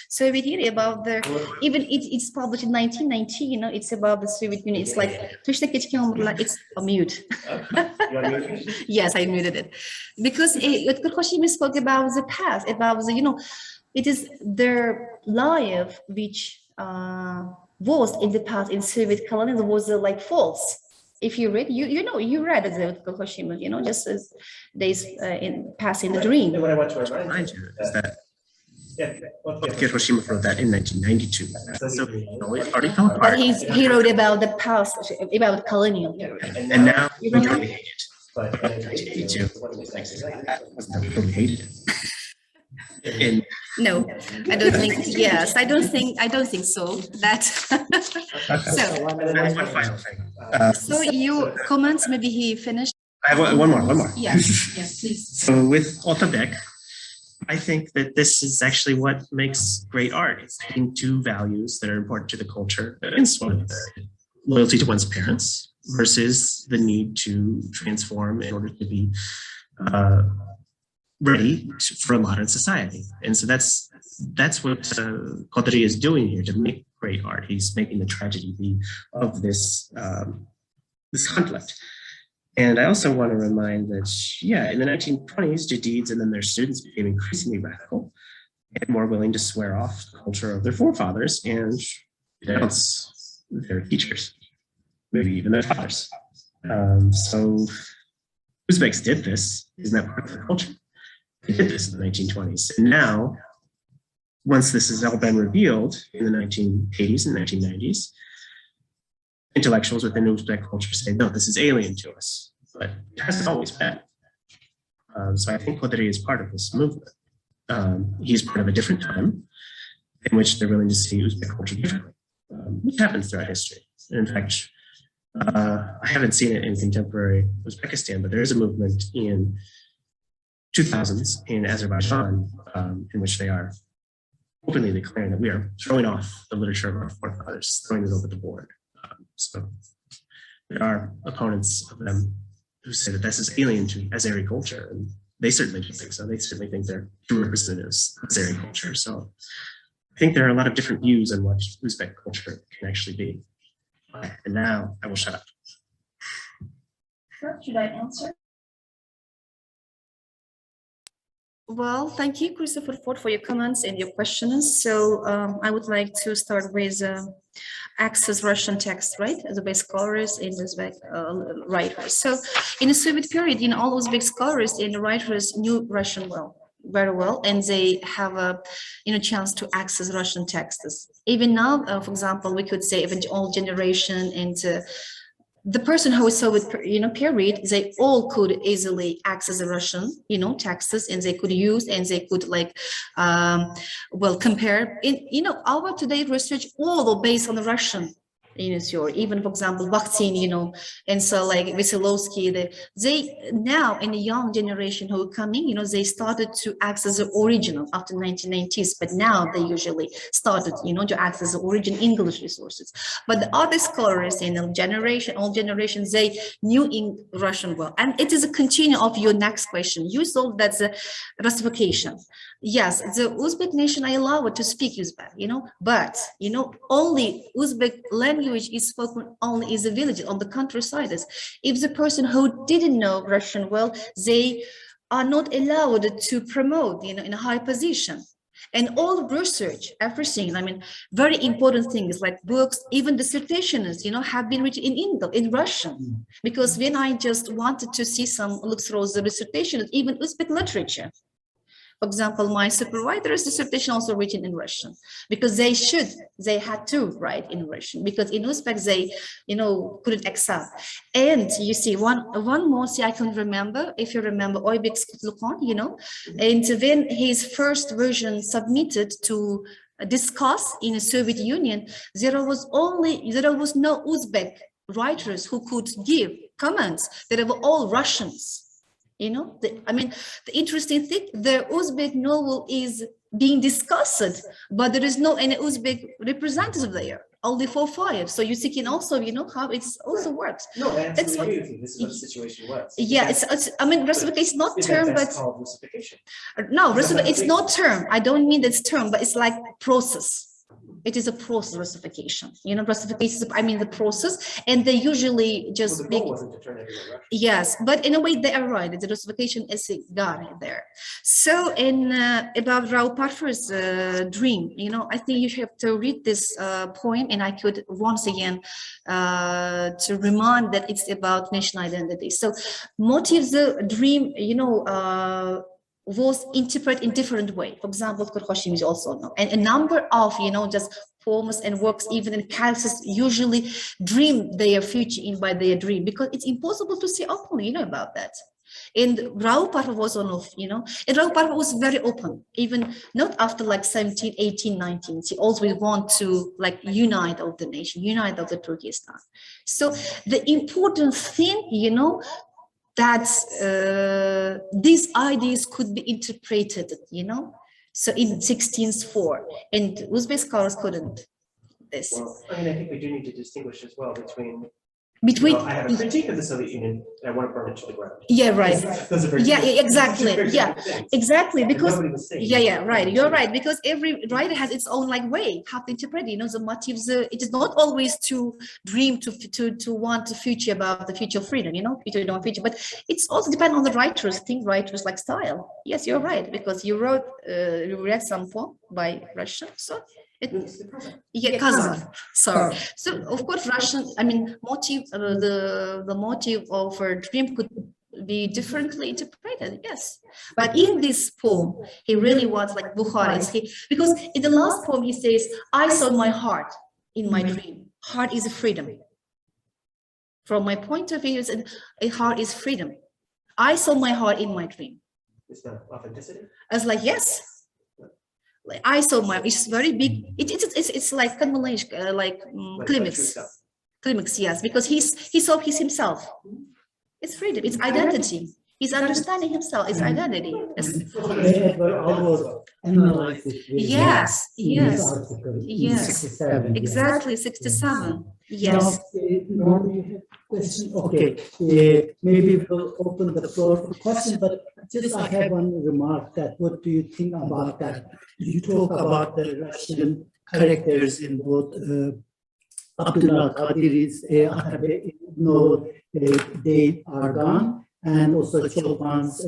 Soviet Union, about the even it's published in 1990. You know, it's about the Soviet Union. It's like Turkish umurlar. It's a mute. you want to use it? Yes, I muted it because Özgür Koşimi spoke about the past, about the it is their life which was in the past in Soviet colonialism was like false. If you read, you read the Koshima, just as days in passing the dream. And what I want to remind Remind you you is that yeah, Hiroshima wrote that in 1992. So it already fell But apart. he wrote about the past, about colonial period. And now we remember? totally hate it. but in 1982, I totally hated it. And No, I don't think. Yes, I don't think so. That. So, there's one final thing. so you comments? Maybe he finished. I have one more. Yes, please. So with Otabek, I think that this is actually what makes great art. It's taking two values that are important to the culture. It's one of the loyalty to one's parents versus the need to transform in order to be ready for a modern society. And so that's what Kodri is doing here to make great art. He's making the tragedy of this conflict. And I also want to remind that, in the 1920s, Jadids and then their students became increasingly radical and more willing to swear off the culture of their forefathers and denounce their teachers, maybe even their fathers. So Uzbeks did this, isn't that part of the culture? They did this in the 1920s. And now, once this has all been revealed in the 1980s and 1990s, intellectuals within Uzbek culture say, no, this is alien to us, but it hasn't always been. So I think Kodri is part of this movement. He's part of a different time in which they're willing to see Uzbek culture differently, which happens throughout history. And in fact, I haven't seen it in contemporary Uzbekistan, but there is a movement in 2000s in Azerbaijan in which they are openly declaring that we are throwing off the literature of our forefathers, throwing it over the board. So there are opponents of them who say that this is alien to Azeri culture, and they certainly don't think so. They certainly think they're true representatives of Azeri culture. So I think there are a lot of different views on what Uzbek culture can actually be. And now I will shut up. Sure, should I answer? Well, thank you, Christopher Ford, for your comments and your questions. So I would like to start with access Russian text, right? As Uzbek scholars and Uzbek writers. So in the Soviet period, all Uzbek scholars and writers knew Russian very well, and they have a chance to access Russian texts. Even now, for example, we could say even old generation and the person who saw it, period, they all could easily access the Russian, texts, and they could use, and they could compare. Our today research all based on the Russian. Even for example, Bakhtin, and so like Veselovsky, they now in the young generation who are coming, they started to access the original after 1990s, but now they usually started, to access the origin English resources. But the other scholars in all generations, they knew in Russian well. And it is a continue of your next question. You saw that's the Russification. Yes, the Uzbek nation, I allow it to speak Uzbek, but, only Uzbek language is spoken only in the villages, on the countryside. If the person who didn't know Russian well, they are not allowed to promote, in a high position. And all research, everything, very important things like books, even dissertations, have been written in Russian. Because when I just wanted to see look through the dissertations, even Uzbek literature. For example, my supervisor's dissertation also written in Russian, because they had to write in Russian, because in Uzbek they, couldn't accept. And you see, one more I can remember, if you remember Oybek Zulkhumor, and when his first version submitted to discuss in the Soviet Union, there was no Uzbek writers who could give comments. They were all Russians. The interesting thing, the Uzbek novel is being discussed, but there is no any Uzbek representative there, only 4 or 5. So you can also, how it also works. No, I absolutely agree with you. This is what the situation was. Yeah, Russification is not term, but called Russification. No, it's not term. I don't mean it's term, but it's like process. It is a process, Russification. Russification is, the process, and they usually just the goal wasn't to turn everyone Russian. Yes, but in a way they are right. The Russification is got there. So in about Raoul Parfer's dream, I think you have to read this poem, and I could once again to remind that it's about national identity. So motives, the dream, was interpreted in different way. For example, Kurhoshim is also know, and a number of just poems and works, even in characters, usually dream their future in by their dream, because it's impossible to see openly, about that. And Raoul Parfer was one of, and Raoul Parfer was very open, even not after like 17, 18, 19. He always want to unite of the nation, unite of the Turkestan. So the important thing, that these ideas could be interpreted, so in 1604, and Uzbek scholars couldn't. This. Well, I think we do need to distinguish as well between. I have a critique of the Soviet Union, and I want to burn it to the ground. Yeah, right. Those are very exactly. Yeah, exactly. Because right. You're right. Because every writer has its own way how to interpret. The motives. It is not always to dream to want the future about the future of freedom. Future, but it's also depend on the writers. Writers like style. Yes, you're right, because you read some poem by Russian, so. Kazakh. Sorry. So of course, Russian. Motive. The motive of a dream could be differently interpreted. Yes, but in this poem, he really was like Bukhari. Because in the last poem, he says, "I saw my heart in my dream. Heart is freedom. From my point of view, a heart is freedom. I saw my heart in my dream." It's not authenticity. I was like, yes. I saw it's very big. It's like climax, yes, because he saw himself. It's freedom. It's identity. He's understanding himself. It's identity. Yes. Exactly. 67. Yes. Okay. Maybe we'll open the floor for questions, but just I have one remark. That what do you think about that? You talk about the Russian characters in both Abdullah Qadir's Atabey, they are gone, and also Chopin's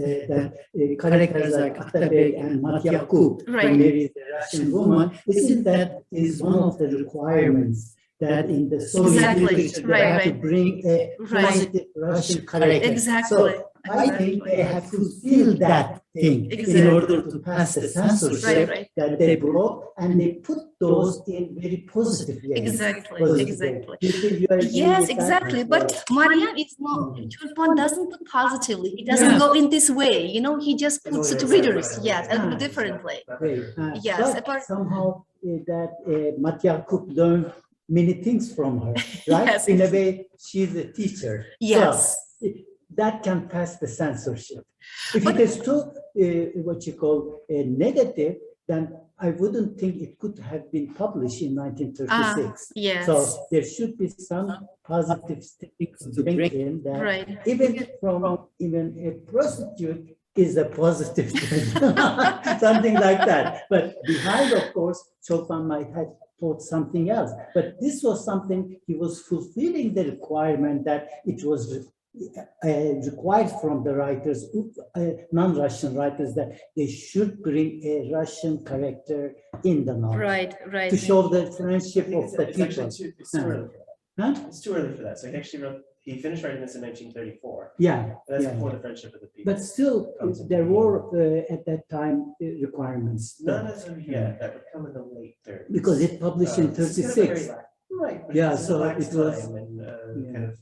characters like Atabey and Matyaku, when there is a Russian woman. Isn't that is one of the requirements that in the Soviet literature they have to bring a positive Russian character? Exactly. So I think they have to feel that thing in Exactly. order to pass the censorship Right. that they brought, and they put those in very positive ways. Exactly, Positive exactly. ways. Do you think you agree Yes, with that? exactly. But Mariam is not, Chulpan doesn't put positively. He doesn't Yeah. go in this way, you know, he just In puts order it to readers, separate yes, them. a Yeah. different way. Great. Yes, But apart- somehow that Matyakub learned many things from her, right? Yes, In a way, she's a teacher. Yes. So that can pass the censorship. If it is too, what you call negative, then I wouldn't think it could have been published in 1936. Yes. So there should be some positive things to bring in that Right. even a prostitute is a positive thing, something like that. But behind, of course, Chopin might have thought something else. But this was something he was fulfilling the requirement that it was required from the writers, non-Russian writers, that they should bring a Russian character in the novel Right, right. to show the friendship I think of the it's actually people. it's too early for that. Huh? It's too early for that. So he actually wrote, he finished writing this in 1934. Yeah, That's yeah. before the friendship of the people. But still, there were at that time requirements. None as of yet, that would come in the late 30s. Because it published in It's kind of very 36. Right. but Yeah, it's so lax it was- time and yeah. kind of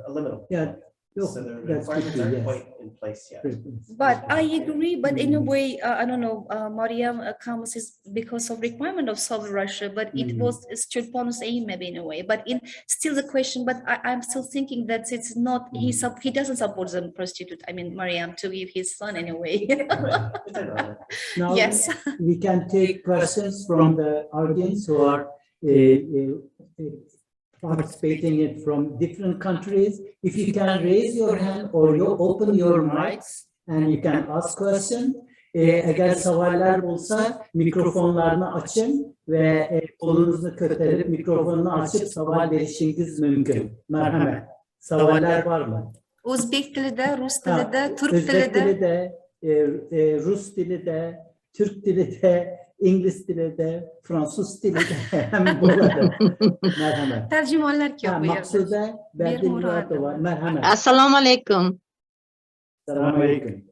a liminal. Yeah, So the that's good requirements to, aren't yes. quite in place yet. But I agree, but in a way, I don't know, Mariam comes is because of requirement of Soviet Russia, but it was Chulpan's aim maybe in a way, but in still the question, but I'm still thinking that it's not, he doesn't support the prostitute, I mean, Mariam, to give his son in a way. Right. It's ironic. Now, Yes. we can take questions from the audience who are participating in from different countries. If you can raise your hand or you open your mics and you can ask question. Eğer savaller olsa mikrofonlarını açın ve kolunuzu gösterip mikrofonunu açıp saval verişiniz mümkün. Merhamet. Savaller var mı? Uzbek dili de, Rus dili de, Türk Özbek dili dili de. de, Rus dili de, Türk dili de, İngiliz dili de, Fransız dili de, hem burada. Merhamet. Tercümanlar ki yok bu yerde. Maksude Berdin Muratova, merhamet. Assalomu alaykum. Assalomu alaykum.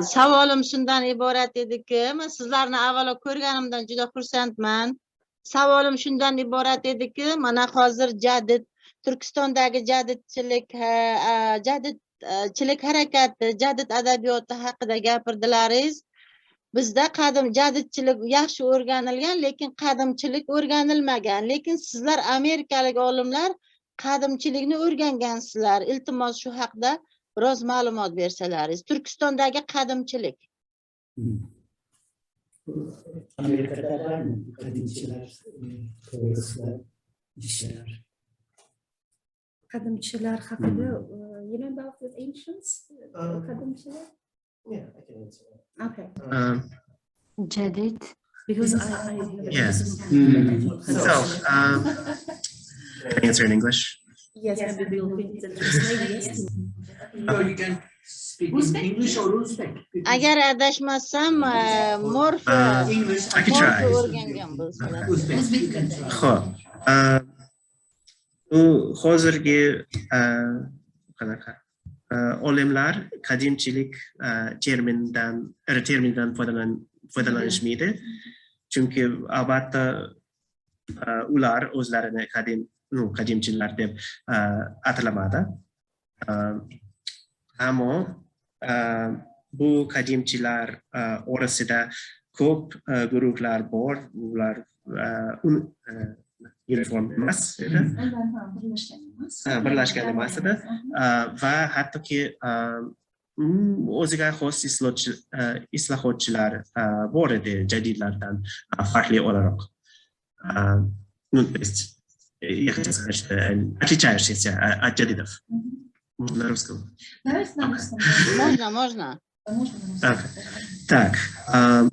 Savolim shundan iborat ediki, men sizlarni avvalo ko'rganimdan juda xursandman. Savolim shundan iborat ediki, mana hozir jadid Turkistondagi jadidchilik harakati, jadid adabiyoti haqida gapirdilaringiz. Bizda qadim jadidchilik yaxshi o'rganilgan, lekin qadimchilik o'rganilmagan. Lekin sizlar amerikalik olimlar qadimchilikni o'rgangansizlar. Iltimos shu haqida biroz ma'lumot bersalaringiz. Turkistondagi qadimchilik. Amerika'da var mı? Kadınçılar, Kıbrıslar, işler. Kadımçılar haqida, you know about the ancients? Kadımçılar? Yeah, I can answer that. Okay. Jadid. Because I Yeah. So, So, answer in English. yes, maybe we'll think that yes. So you can speak in English or Uzbek? Agar adashmasam, morf English. I could try. o'rgangan bo'lsalar. Uzbek. Xo'p, u hozirgi qanaqa olimlar qadimchilik termindan foydalanishmaydi. Chunki albatta ular o'zlarini qadimchilar deb atalamadi. Ammo bu qadimchilar orasida ko'p guruhlar bor. Ular uniform emas edi. Birlashgan emas edi. Va hattoki o'ziga xos islohotchilar bor edi jadidlardan farqli o'laroq. Ну, то есть, я хотел сказать, что отличающиеся от джадидов на русском. Можно. Так,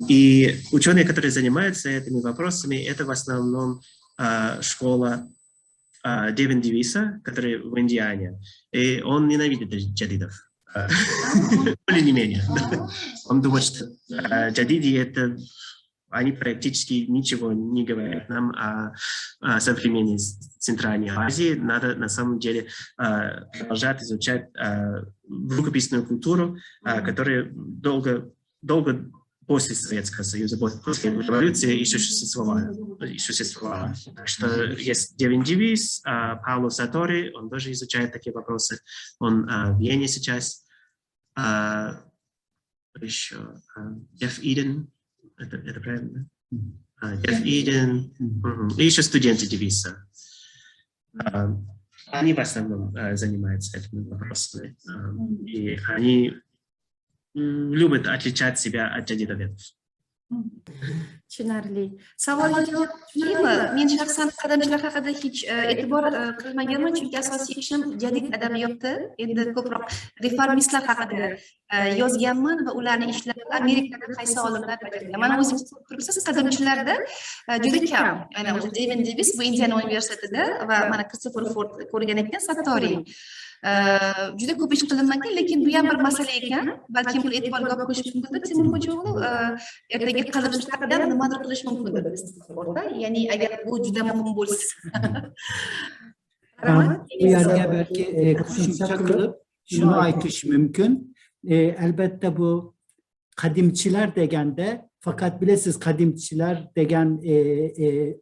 и ученые, которые занимаются этими вопросами, это в основном школа Девин Девиса, который в Индиане, и он ненавидит джадидов. Более не менее. Он думает, что джадиди — это они практически ничего не говорят нам о современной Центральной Азии. Надо на самом деле продолжать изучать рукописную культуру, которая долго после Советского Союза, после революции еще существовала. Так что есть Девин Дивис, Пауло Сатори, он тоже изучает такие вопросы. Он в Вене сейчас. Еще Jeff Eden, это правильно? Jeff Eden, и еще студенты Девиса. Они в основном занимаются этими вопросами. И они любят отличать себя от jadidovедов. Tushunarli. Savolga javob tushunarlimi? Men shaxsan qadamchilar haqida hech e'tibor qilmaganman, chunki asosiy ishim jadid adabiyotda, endi ko'proq reformistlar haqida yozganman va ularning ishlari Amerikada qaysi olimlar bajargan. Mana o'zingiz ko'ribsiz, qadamchilarda juda kam. Mana o'sha Devin Davis bu Indiana universitetida va mana Christopher Ford ko'rgan ekan, Satori. Juda ko'p ish qilinmagan, lekin bu ham bir masala ekan. Balkim bu e'tiborga olib qo'yish mumkindir. Timur Xo'jayev ertaga qadamchilardan nimadir qilish mumkindir. Ya'ni agar bu juda muhim bo'lsa. Bu yerga belki qo'shimcha qilib shuni aytish mumkin. Elbette bu kadimçiler degende, fakat bilesiz kadimçiler degen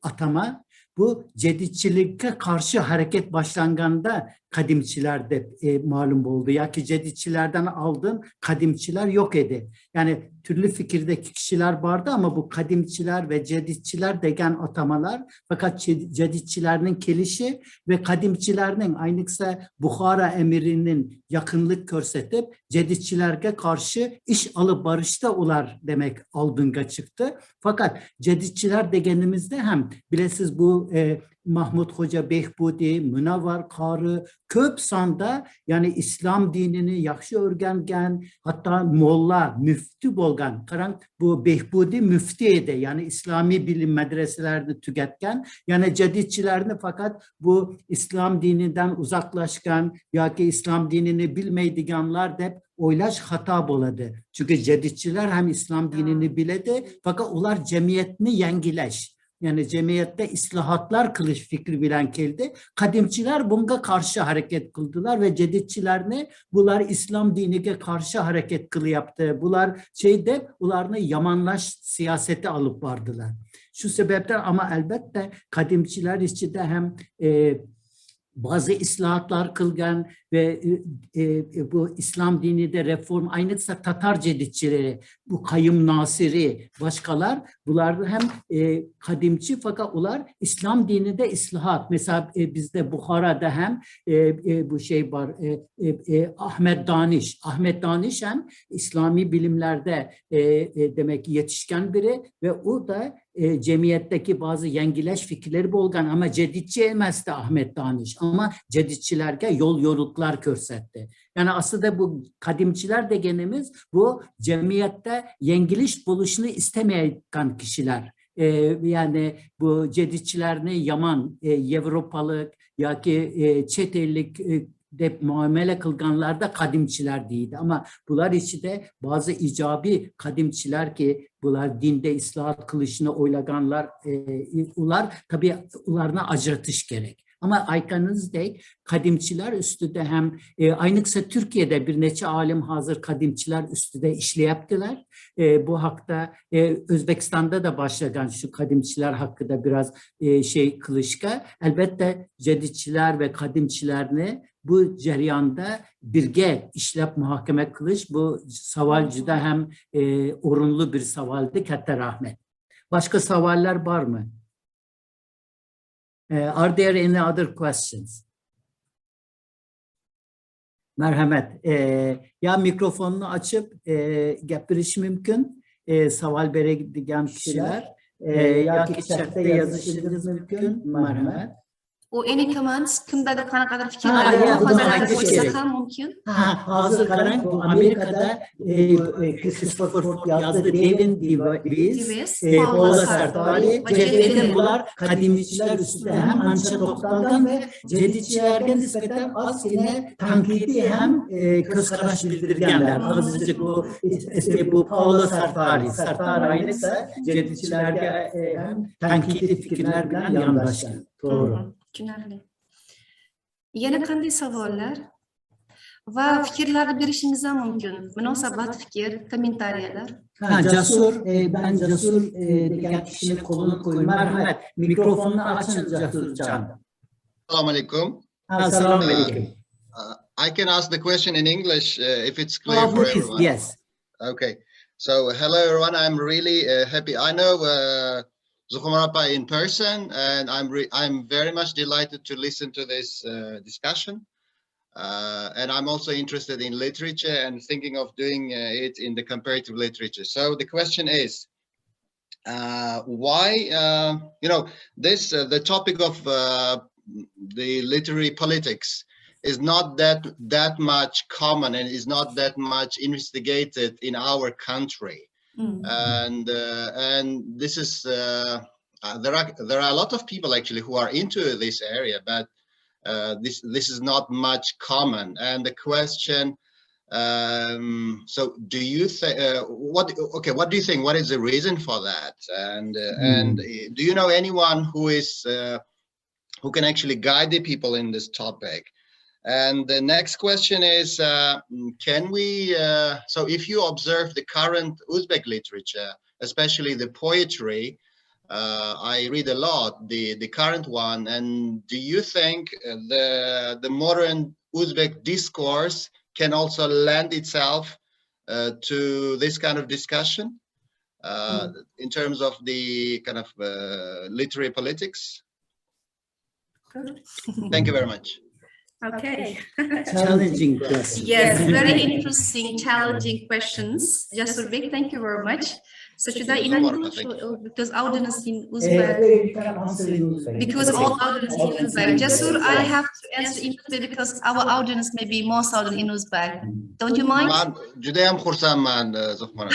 atama bu cedidçiliğe karşı hareket başlanganda kadimçilerde malum oldu. Ya ki cedidçilerden aldığın kadimçiler yok edi. Yani türlü fikirdeki kişiler vardı ama bu kadimçiler ve cedidçiler degen atamalar, fakat cedidçilerinin kelişi ve kadimçilerinin aynıksa Bukhara emirinin yakınlık körsetip cedidçilerge karşı iş alıp barışta ular demek aldınga çıktı. Fakat cedidçiler degenimizde hem bilesiz bu Mahmud Hoca Behbudi, Münavvar Karı, köp sanda yani İslam dinini yaxşı örgengen, hatta molla, müftü bolgan. Karan bu Behbudi müftü ede, yani İslami bilim medreselerde tüketken, yani cedidçilerini fakat bu İslam dininden uzaklaşkan, ya ki İslam dinini bilmeydiganlar da hep oylaş hata boladı. Çünkü cedidçiler hem İslam dinini biledi, fakat ular cemiyetini yengileş. Yani cemiyette islahatlar kılış fikri bilen keldi. Kadimçiler bunga karşı hareket kıldılar ve cedidçiler ne? Bunlar İslam dinine karşı hareket kılı yaptı. Bunlar ularını yamanlaş siyasete alıp vardılar. Şu sebepten ama elbette kadimçiler içinde hem bazı islahatlar kılgan ve bu İslam dini de reform, aynısı Tatar cedidçileri, bu Kayyum Nasiri, başkalar, bunlar hem kadimçi fakat onlar İslam dininde islahat. Mesela bizde Bukhara'da hem bu şey var, Ahmet Daniş. Ahmet Daniş hem İslami bilimlerde demek ki yetişken biri ve o da cemiyetteki bazı yengileş fikirleri bolgan ama cedidçi emezdi Ahmet Daniş ama cedidçilerge yol yoruklar körsetti. Yani aslında bu kadimçiler degenimiz bu cemiyette yengiliş buluşunu istemeyen kişiler. Yani bu cedidçilerini yaman, Avrupalık ya ki çetellik de muamele kılganlar da kadimçiler değildi. Ama bunlar içinde bazı icabi kadimçiler ki bunlar dinde islahat kılışını oylaganlar, ular tabii ularına acratış gerek. Ama aykanınız değil, kadimçiler üstüde hem aynıksa Türkiye'de bir neçe alim hazır kadimçiler üstüde işleyeptiler. Bu hakta Özbekistan'da da başlayan şu kadimçiler hakkında biraz kılışka. Elbette cedidçiler ve kadimçilerini bu cereyanda birge işlep muhakeme kılış bu savalcıda hem orunlu bir savaldı. Katta rahmet. Başka savaller var mı? Are there any other questions? Merhamet. Ya mikrofonunu açıp gapiriş mümkün. Saval bere giden kişiler. Ya ki chatte yazışınız mümkün. Merhamet. or any comments kimdadir qanaqadir Ha, fikrlar ya, bunu mulohazalar aytish bo'lsa kerak. ham mumkin. Ha, hazır qarang, bu Amerikada Christopher Ford yazdı, Devin Davis, Paula Sartori, Cevdet'in bular kadimiciler üstünde hem ança toptalgan ve cedidçilerden nispeten az yine tankidi hem göz karaş bildirgenler. Azıcık bu Paula Sartori aynısa cedidçilerde hem tankidi fikirler bilen yandaşlar. Doğru. Tushunarli. Yana qanday savollar va fikrlarni berishingiz ham mumkin. Munosabat, fikr, kommentariyalar. Ha, Casur, ben Casur degan kişinin kolunu koyun. Merhamet, mikrofonunu açın Casur Can. Assalamu alaikum. Assalamu alaikum. I can ask the question in English if it's clear for Please, everyone. yes. Okay. So hello everyone. I'm really happy. I know Zulkhumor in person, and I'm very much delighted to listen to this discussion. And I'm also interested in literature and thinking of doing it in the comparative literature. So the question is, why, the topic of the literary politics is not that much common and is not that much investigated in our country. And this is, there are a lot of people actually who are into this area, but this is not much common. And the question, so do you think what do you think, what is the reason for that? And do you know anyone who is who can actually guide the people in this topic? And the next question is, can we so if you observe the current Uzbek literature, especially the poetry, I read a lot, the current one, and do you think the modern Uzbek discourse can also lend itself to this kind of discussion in terms of the kind of literary politics? Thank you very much. Okay. Challenging question. Yes, very interesting, challenging questions. Jasurbek, thank you very much. So should I in English because audience in Uzbek? Because all audience in Uzbek. Jasur, I have to answer in Uzbek because our audience may be more southern in Uzbek. Don't you mind? Judayam xursandman, Zulkhumor.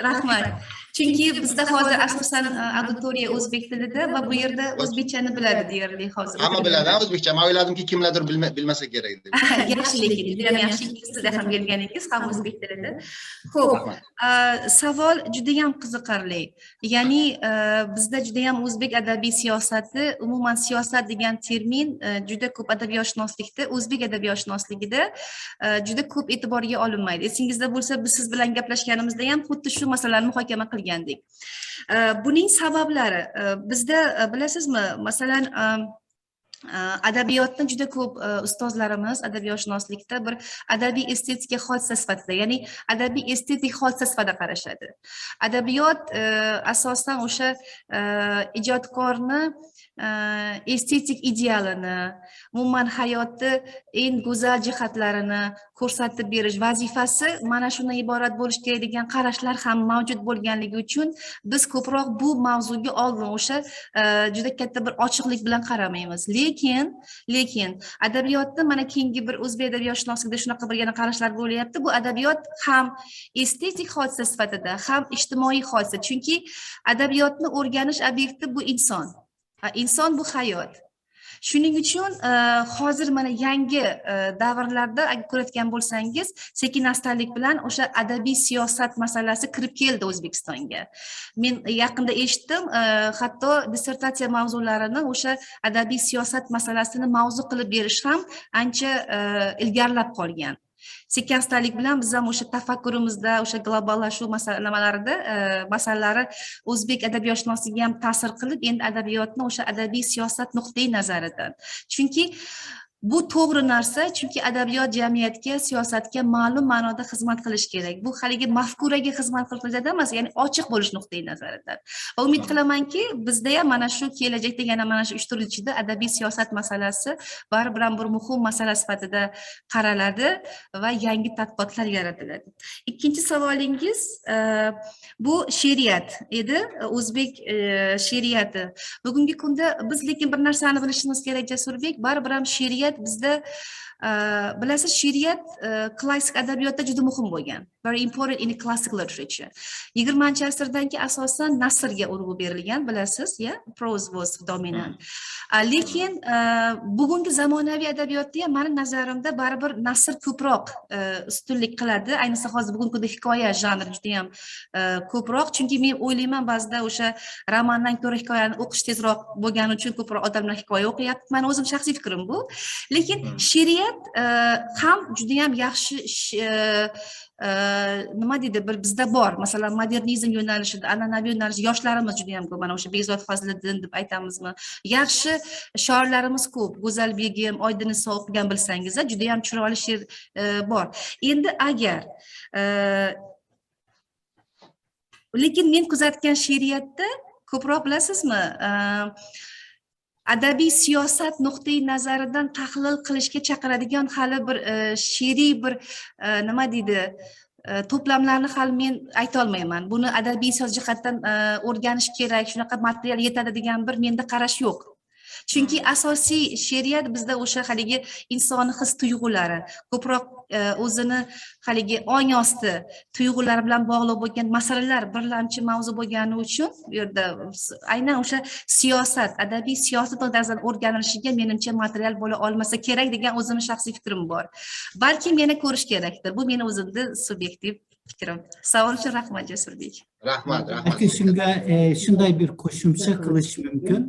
Rahmat. Chunki bizda hozir asosan auditoriya o'zbek tilida va bu yerda o'zbekchani biladi deyarli hozir. Hamma biladi o'zbekcha. Men o'yladimki kimlardir bilmasa kerak deb. Yaxshi, lekin juda ham yaxshi ingliz tilida ham berganingiz, ham o'zbek tilida. Xo'p, savol juda ham qiziqarli. Ya'ni bizda juda ham o'zbek adabiy siyosati, umuman siyosat degan termin juda ko'p adabiyotshnoslikda, o'zbek adabiyotshnosligida juda ko'p e'tiborga olinmaydi. Esingizda bo'lsa, biz siz bilan gaplashganimizda ham xuddi shu masalani muhokama qilgandik. Buning sabablari bizda bilasizmi, masalan adabiyotni juda ko'p ustozlarimiz adabiyotshnoslikda bir adabiy estetika hodisa sifatida, ya'ni adabiy estetik hodisa sifatida qarashadi. Adabiyot asosan o'sha ijodkorni estetik idealini, umuman hayotni eng go'zal jihatlarini ko'rsatib berish vazifasi mana shundan iborat bo'lish kerak degan qarashlar ham mavjud bo'lganligi uchun biz ko'proq bu mavzuga oldin o'sha juda katta bir ochiqlik bilan qaramaymiz. Lekin adabiyotni mana keyingi bir o'zbek adabiyotshnosligida shunaqa bir yana qarashlar bo'lyapti. Bu adabiyot ham estetik hodisa sifatida, ham ijtimoiy hodisa. Chunki adabiyotni o'rganish obyekti bu inson. Inson bu hayot. Shuning uchun hozir mana yangi davrlarda agar ko'rayotgan bo'lsangiz, sekin-astalik bilan o'sha adabiy siyosat masalasi kirib keldi O'zbekistonga. Men yaqinda eshitdim, hatto dissertatsiya mavzularini o'sha adabiy siyosat masalasini mavzu qilib berish ham ancha ilgarilab qolgan. Sekin-astalik bilan biz ham o'sha tafakkurimizda, o'sha globallashuv masalalari o'zbek adabiyotshnosligiga ham ta'sir qilib, endi adabiyotni o'sha adabiy siyosat nuqtai nazaridan. Chunki bu to'g'ri narsa, chunki adabiyot jamiyatga, siyosatga ma'lum ma'noda xizmat qilish kerak. Bu haligi mafkuraga xizmat qilishdan emas, ya'ni ochiq bo'lish nuqtai nazaridan. Va umid qilamanki, bizda ham mana shu kelajakda yana mana shu 3 tur ichida adabiy siyosat masalasi baribir ham bir muhim masala sifatida qaraladi va yangi tadqiqotlar yaratiladi. Ikkinchi savolingiz bu she'riyat edi, o'zbek she'riyati. Bugungi kunda biz lekin bir narsani bilishimiz kerak, Jasurbek, baribir ham she'riyat bizda bilasiz, she'riyat klassik adabiyotda juda muhim bo'lgan. Very important in classical literature. 20-asrdanki asosan nasrga urg'u berilgan, bilasiz, ya, prose was dominant. Lekin bugungi zamonaviy adabiyotda ham meni nazarimda baribir nasr ko'proq ustunlik qiladi. Ayniqsa hozir bugungi kunda hikoya janri juda ham ko'proq, chunki men o'ylayman ba'zida o'sha romandan ko'ra hikoyani o'qish tezroq bo'lgani uchun ko'proq odamlar hikoya o'qiyapti. Meni o'zim shaxsiy fikrim bu. Lekin she'riyat ham juda ham yaxshi nima deydi, bizda bor. Masalan, modernizm yo'nalishida, an'anaviy yo'nalishda yoshlarimiz juda ham ko'p. Mana o'sha Bekzod Fazliddin deb aytamizmi? Yaxshi shoirlarimiz ko'p. Go'zalbegim, Oydinisa o'qigan bilsangiz, juda ham chiroyli she'r bor. Endi agar lekin men kuzatgan she'riyatda ko'proq bilasizmi, adabiy siyosat nuqtai nazaridan tahlil qilishga chaqiradigan hali bir she'riy bir nima deydi, to'plamlarni hali men ayta olmayman. Buni adabiy siyosat jihatdan o'rganish kerak, shunaqa material yetadi degan bir menda qarash yo'q. Chunki asosiy she'riyat bizda o'sha haligi insoniy his-tuyg'ulari, ko'proq o'zini haligi ong osti tuyg'ulari bilan bog'liq bo'lgan masalalar birlamchi mavzu bo'lgani uchun bu yerda aynan o'sha siyosat, adabiy siyosat nazaridan o'rganilishiga menimcha material bo'la olmasa kerak degan o'zimning shaxsiy fikrim bor. Balki meni ko'rish kerakdir. Bu meni o'zimda subyektiv fikrim. Savol uchun rahmat, Jasurbek. Rahmat. Shunga shunday bir qo'shimcha qilish mumkin.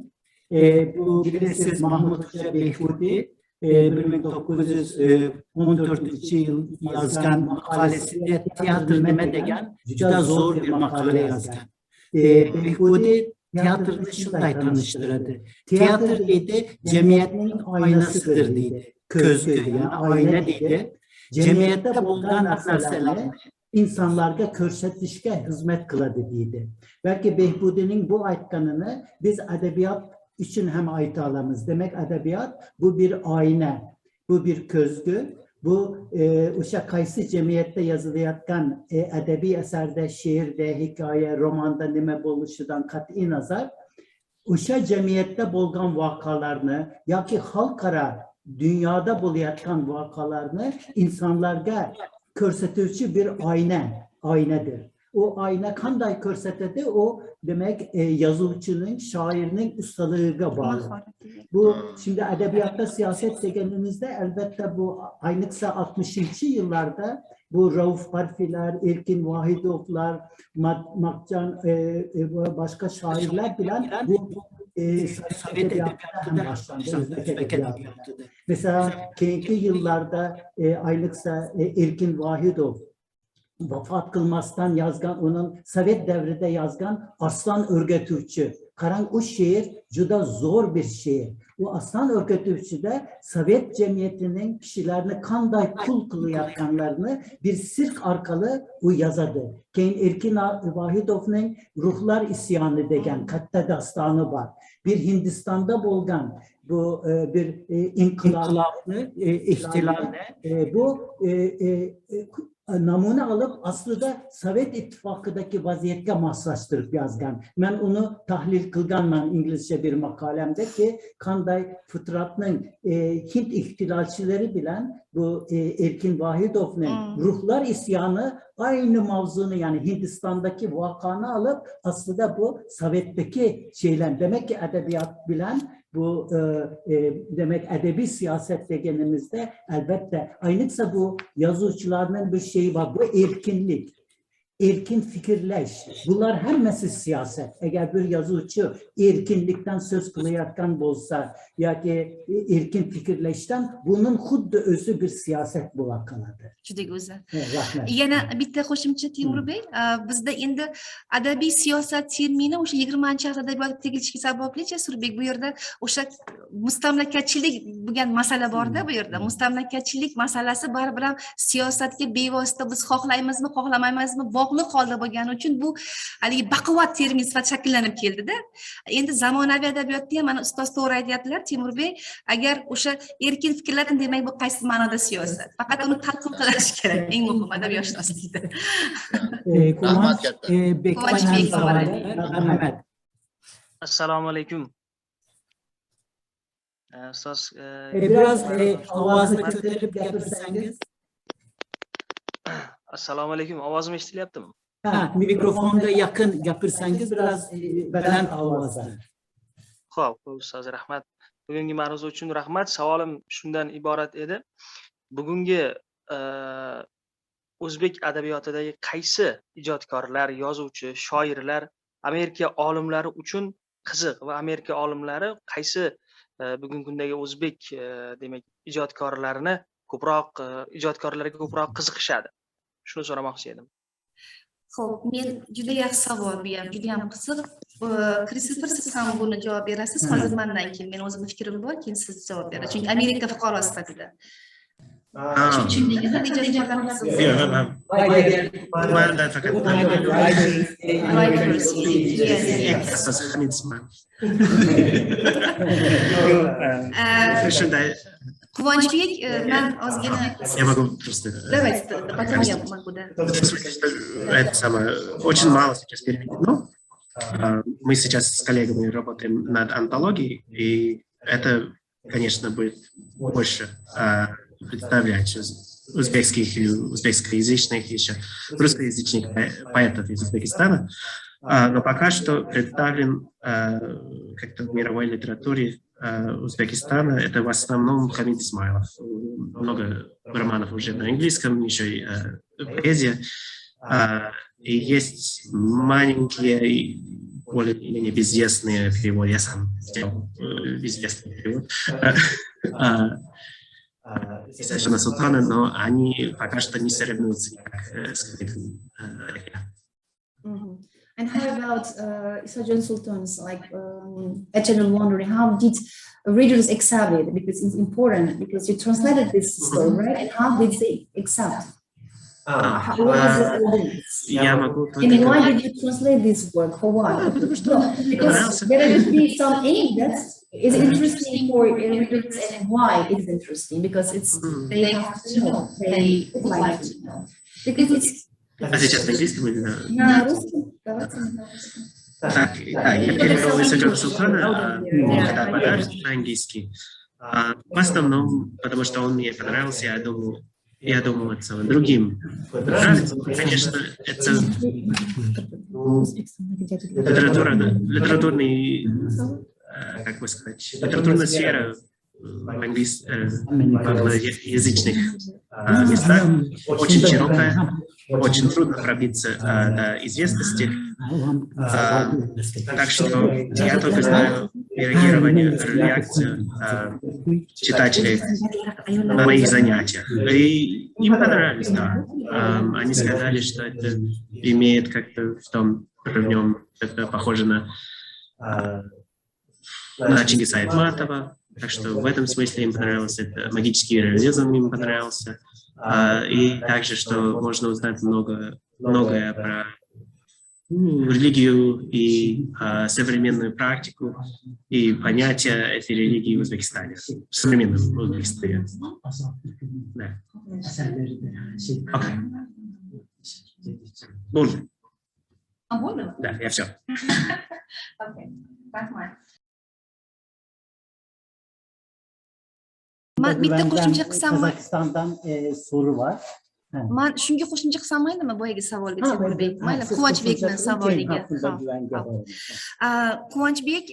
Bu bilasiz, Mahmud Xo'ja Behbudiy 1914-yil yozgan makalesinde tiyatr nima degan juda zo'r bir makale yazgan. Behbudiy tiyatrni shunday tanishtiradi. Tiyatr deydi, jamiyatning oynasidir deydi. Ko'zgu, ya'ni oyna deydi. Jamiyatda bo'lgan narsalarni insanlarga ko'rsatishga xizmat qiladi deydi. Belki Behbudiyning bu aytganini biz adabiyot için hem ayta alamız. Demek edebiyat bu bir ayna, bu bir közgü, bu uşa kaysi cemiyette yazılayatkan edebi eserde, şiirde, hikaye, romanda nime boluşudan kat'i nazar, uşa cemiyette bolgan vakalarını, ya ki halkara dünyada bolayatkan vakalarını insanlarga körsetücü bir aynadır. O ayna kanday körsetedi, o demek yazıcının, şairinin ustalığına bağlı. Bu şimdi edebiyatta siyaset degenimizde elbette bu aynıksa 60. yıllarda bu Rauf Parfiler, Erkin Vahidovlar, Makcan, başka şairler bilen bu Sovyet edebiyatta hem başlandı. Mesela keyifli yıllarda aynıksa Erkin Vahidov vefat kılmazdan yazgan, onun Sovet devrinde yazgan Aslan Örgütürkçü. Karan o şiir juda zor bir şiir. O Aslan Örgütürkçü'de Sovet cemiyetinin kişilerini kanday kul kılayatkanlarını bir sirk arkalı o yazadı. Keyin Erkin Vahidov'un Ruhlar İsyanı degen katta dastanı var. Bir Hindistan'da bolgan bu bir inkılaplı ihtilalde bu namune alıp aslında Sovet İttifakı'daki vaziyette maslaştırıp yazgan. Ben onu tahlil kılganman İngilizce bir makalemde ki kanday fıtratının Hint ihtilalçileri bilen bu Erkin Vahidov'un Ruhlar İsyanı aynı mavzunu, yani Hindistan'daki vakanı alıp aslında bu Sovet'teki şeyler, demek ki edebiyat bilen bu demek edebi siyaset degenimizde elbette aynıksa bu yazıcılarının bir şeyi var, bu erkinlik. erkin fikirleş. Bunlar hemmesi siyaset. Eğer bir yazıcı erkinlikten söz kılayotgan bolsa yoki erkin fikirleşten bunun xuddi özü bir siyaset bo'la qoladi. Juda go'zal. Rahmat. Yana bitta qo'shimcha Temurbek, bizda endi adabiy siyosat termini o'sha 20-asr adabiyoti tegilishiga sababli Jasurbek bu yerda o'sha mustamlakachilik bo'lgan masala borda bu yerda. Mustamlakachilik masalasi baribir ham siyosatga bevosita biz xohlaymizmi, xohlamaymizmi bog'liq holda bo'lgani uchun bu haligi baquvvat termin sifatida shakllanib keldida. Endi zamonaviy adabiyotda ham mana ustoz to'g'ri aytyaptilar Temurbek, agar o'sha erkin fikrlarim demak bu qaysi ma'noda siyosat. Faqat uni talqin qilish kerak. Eng muhim adabiyotshunoslikda. Rahmat katta. Assalomu alaykum. Ustoz Biraz ovozini ko'tarib gapirsangiz. Assalomu alaykum. Ovozim eshitilyaptimi? Ha, mikrofonga yaqin gapirsangiz biraz baland ovozda. Xo'p, ustoz rahmat. Bugungi ma'ruza uchun rahmat. Savolim shundan iborat edi. Bugungi o'zbek adabiyotidagi qaysi ijodkorlar, yozuvchi, shoirlar Amerika olimlari uchun qiziq va Amerika olimlari qaysi bugungi kundagi o'zbek demak ijodkorlarga ko'proq qiziqishadi? Shuni so'ramoqchi edim. Xo'p, men juda yaxshi savol bu ham, juda ham qiziq. Kristofer, siz ham buni javob berasiz. Hozir mendan keyin men o'zimning fikrim bor, keyin siz javob berasiz. Chunki Amerika fuqarosi sifatida. Tushundingizmi? Quvonchbek, men ozgina Я могу просто... Давайте, потом я могу, да. Это самое, очень мало сейчас переведено. Мы сейчас с коллегами работаем над антологией, и это, конечно, будет больше представлять узбекских и узбекскоязычных, еще русскоязычных поэтов из Узбекистана. Но пока что представлен как-то в мировой литературе Узбекистана это в основном Хамид Исмайлов. Много романов уже на английском, еще и поэзия. И есть маленькие, более-менее безвестные переводы. Я сам сделал безвестный перевод. Совершенно Султана, но они пока что не соревнуются никак с Хамидом. And how about Isajan Sultan's like eternal wandering? How did readers accept it? Because it's important, because you translated this story, right? And how did they accept? What was the audience? And why did you translate this work? For what? Because there should be some aim that is interesting for readers, and why it is interesting? Because it's they have to know, they would like to know. Because it's сейчас на английском или на русском? Так, да, я перевел Исаджана Султана, когда подарок на английский. В основном, потому что он мне понравился, я думал, это другим понравится. Конечно, это литературный, как бы сказать, литературная сфера в англоязычных местах очень широкая. Очень трудно пробиться до известности. Так что я только знаю реакцию читателей на моих занятиях. И им понравилось, да. Они сказали, что это имеет как-то в нем это похоже на Чингиса Айтматова. Так что в этом смысле им понравился, это магический реализм им понравился. И также, что можно узнать многое про религию и современную практику и понятия этой религии в Узбекистане, в современном Узбекистане. Да. Окей. Можно? Да, я все. Окей, rahmat. Men bitta qo'shimcha qilsammi? Qozog'istondan so'ri bor. Men shunga qo'shimcha qilsam maylimi boyagi savolga Temurbek? Mayli, Quvonchbekning savoliga. Quvonchbek,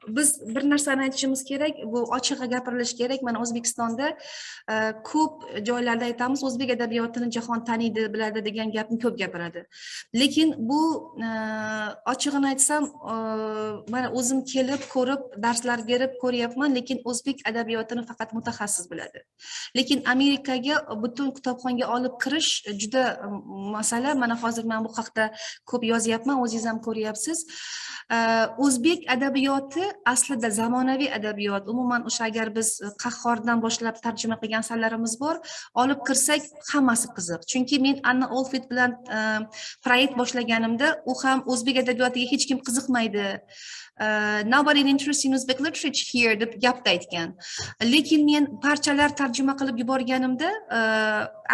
biz bir narsani aytishimiz kerak, bu ochiq gapirilishi kerak. Mana O'zbekistonda ko'p joylarda aytamiz, o'zbek adabiyotini jahon taniydi, biladi degan gapni ko'p gapiradi. Lekin bu ochig'ini aytsam, mana o'zim kelib, ko'rib, darslar berib ko'ryapman, lekin o'zbek adabiyotini faqat mutaxassis biladi. Lekin Amerikaga butun kitobxonga olib kirish juda masala. Mana hozir men bu haqda ko'p yozyapman, o'zingiz ham ko'ryapsiz. O'zbek adabiyoti aslida zamonaviy adabiyot. Umuman o'sha agar biz Qahhordan boshlab tarjima qilgan asarlarimiz bor, olib kirsak hammasi qiziq. Chunki men Anna Olfit bilan proyekt boshlaganimda u ham o'zbek adabiyotiga hech kim qiziqmaydi. Nobody interested in Uzbek literature here deb gapda aytgan. Lekin men parchalar tarjima qilib yuborganimda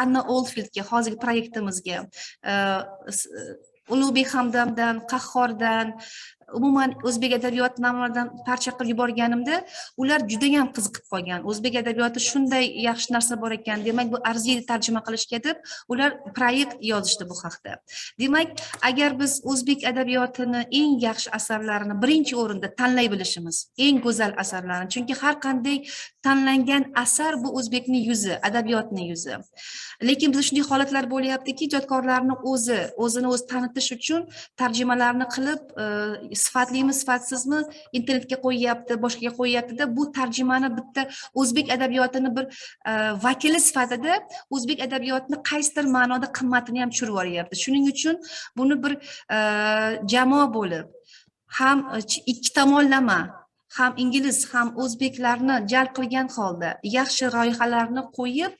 Anna Olfitga, hozirgi proyektimizga, Ulug'bek Hamdamdan, Qahhordan, umuman o'zbek adabiyoti namunalaridan parcha qilib yuborganimda ular juda ham qiziqib qolgan. O'zbek adabiyoti shunday yaxshi narsa bor ekan, demak bu arziydi tarjima qilishga deb ular proyekt yozishdi bu haqda. Demak, agar biz o'zbek adabiyotini eng yaxshi asarlarini birinchi o'rinda tanlay bilishimiz, eng go'zal asarlarni, chunki har qanday tanlangan asar bu o'zbekning yuzi, adabiyotning yuzi. Lekin bizda shunday holatlar bo'lyaptiki, ijodkorlarning o'zini o'zi tanitish uchun tarjimalarni qilib sifatlimi, sifatsizmi internetga qo'yyapti, boshqaga qo'yyapti-da, bu tarjimani bitta o'zbek adabiyotini bir vakili sifatida o'zbek adabiyotini qaysidir ma'noda qimmatini ham tushirib yuboryapti. Shuning uchun buni bir jamoa bo'lib, ham ikki tomonlama, ham ingliz, ham o'zbeklarni jalb qilgan holda yaxshi loyihalarni qo'yib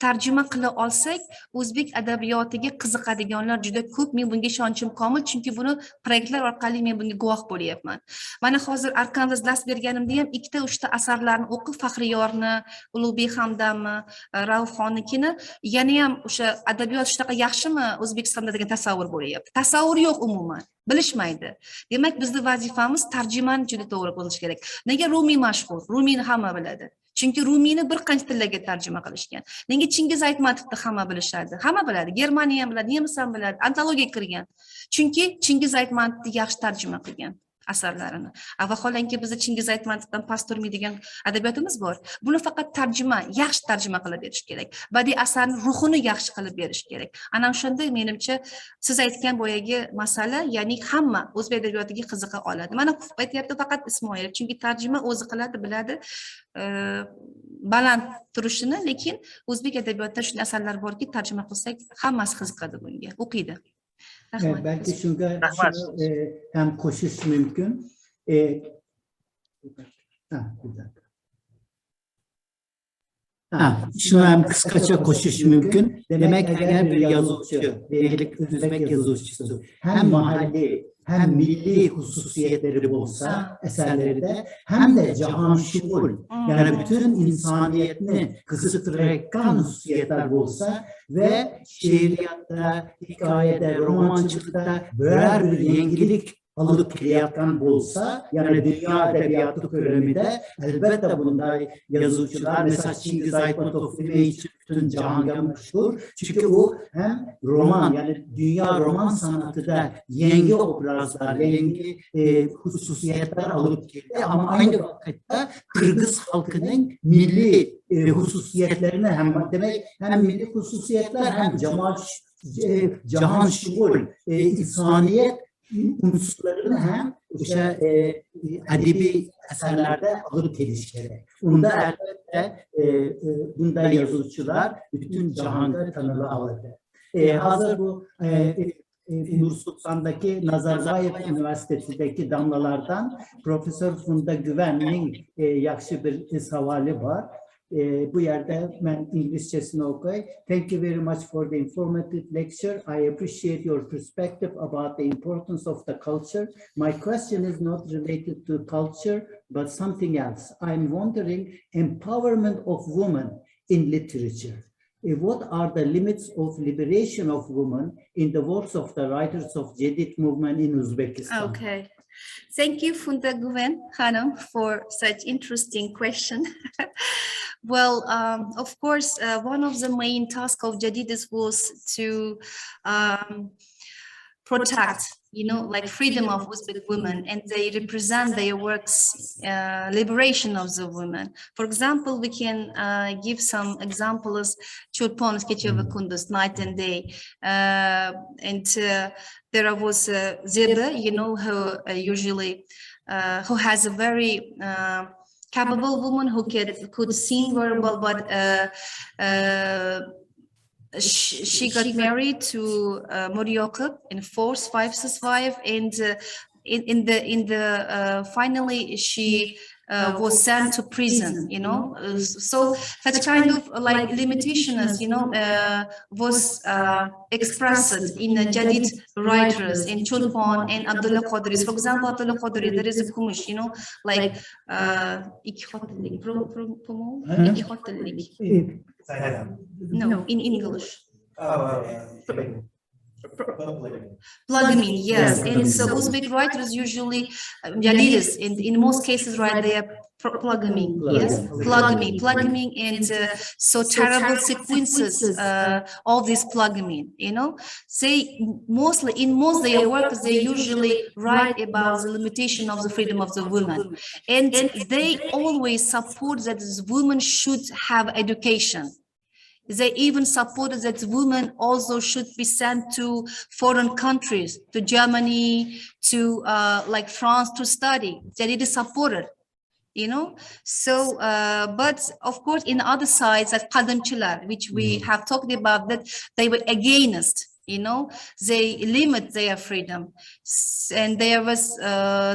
tarjima qila olsak, o'zbek adabiyotiga qiziqadiganlar juda ko'p. Men bunga ishonchim komil, chunki buni proyektlar orqali men bunga guvoh bo'lyapman. Mana hozir Arkandas dars berganimda ham 2-3 ta asarlarni o'qib, Faxriyorni, Ulug'bek Hamdamni, Raufxonnikini, yana ham o'sha adabiyot shunaqa yaxshimi O'zbekistonda degan tasavvur bo'lyapti. Tasavvur yo'q umuman. Bilishmaydi. Demak, bizning vazifamiz tarjimani juda to'g'ri qilish kerak. Nega Rumiy mashhur? Rumiyni hamma biladi. Chunki Rumiyni bir qancha tillarga tarjima qilishgan. Nega Chingiz Aytmatovni hamma bilishadi? Hamma biladi. Germaniya ham biladi, nemis ham biladi, antologiyaga kirgan. Chunki Chingiz Aytmatovni yaxshi tarjima qilgan asarlarini. Vaholanki bizda Chingiz Aytmatovdan past turmaydigan adabiyotimiz bor. Buni faqat tarjima, yaxshi tarjima qilib berish kerak. Badiiy asarning ruhini yaxshi qilib berish kerak. Ana o'shanda menimcha siz aytgan boyagi masala, ya'ni hamma o'zbek adabiyotiga qiziqa oladi. Mana aytyapti faqat Ismoil, chunki tarjima o'zi qiladi, biladi, baland turishini, lekin o'zbek adabiyotida shunday asarlar borki, tarjima qilsak hammasi qiziqadi bunga, o'qiydi. Belki shunga ham qo'shish mumkin. Shuni ham qisqacha qo'shish mumkin. Demak, agar bir yozuvchi, deylik o'zbek yozuvchisi ham mahalliy hem milli hususiyetleri bo'lsa eserlerinde hem de jahonshumul, yani bütün insaniyetini qiziqtirayotgan hususiyetler bo'lsa ve şiiriyatta, hikoyada, romanchilikda biror bir yangilik alıp kelayotgan bo'lsa, yani dünya edebiyatı ko'lamida albatta bunday yozuvchilar, mesela Chingiz Aytmatov demek için bütün jahonga mashhur, çünkü o hem roman, yani dünya roman sanatida yangi obrazlar, yangi hususiyetler alıp geldi, ama aynı vakitte Kırgız halkının milli hususiyetlerini hem milli hususiyetler hem jahonshumul insaniyet unsurlarını hem edebi eserlerde alıp geliş gerek. Bunda elbette bunda yazıcılar bütün cihanda tanılı. Hazır bu Nur Sultan'daki Nazarbayev Üniversitesi'ndeki damlalardan Profesör Funda Güven'in yakşı bir savali var. Bu yerde ben İngilizcesini okuyayım. Thank you very much for the informative lecture. I appreciate your perspective about the importance of the culture. My question is not related to culture, but something else. I'm wondering empowerment of women in literature. What are the limits of liberation of women in the works of the writers of Jadid movement in Uzbekistan? Okay. Thank you, Funda Güven Hanım, for such interesting question. Well, of course, one of the main tasks of Jadidis was to protect, you know, like freedom of Uzbek women, and they represent their works, liberation of the women. For example, we can give some examples: Chulpon, Skecheva Kunduz, Night and Day, and there was Zebe, you know, who usually who has a very capable woman who could sing very well, but she got married to Morioka in 565, and in the finally she was sent to prison, you know. So that kind of like limitations, you know, was expressed in Jadid writers, in Chulpon and Abdullah Qadris. For example, Abdullah Qadri, there is a Kumush, you know, like no, in English. Plugmin, yes. And so Uzbek writers usually, Jadidis, in most cases, right, they are plugging, yes, plugging, and so terrible sequences of this plugging, you know. They mostly, in most their works, they usually write about the limitation of the freedom of the woman, and they always support that this woman should have education. They even supported that women also should be sent to foreign countries, to Germany, to like France, to study. They did support it, you know. So, but of course, in other sides, that Qadamchilar, which we have talked about, that they were against, you know, they limit their freedom, and there was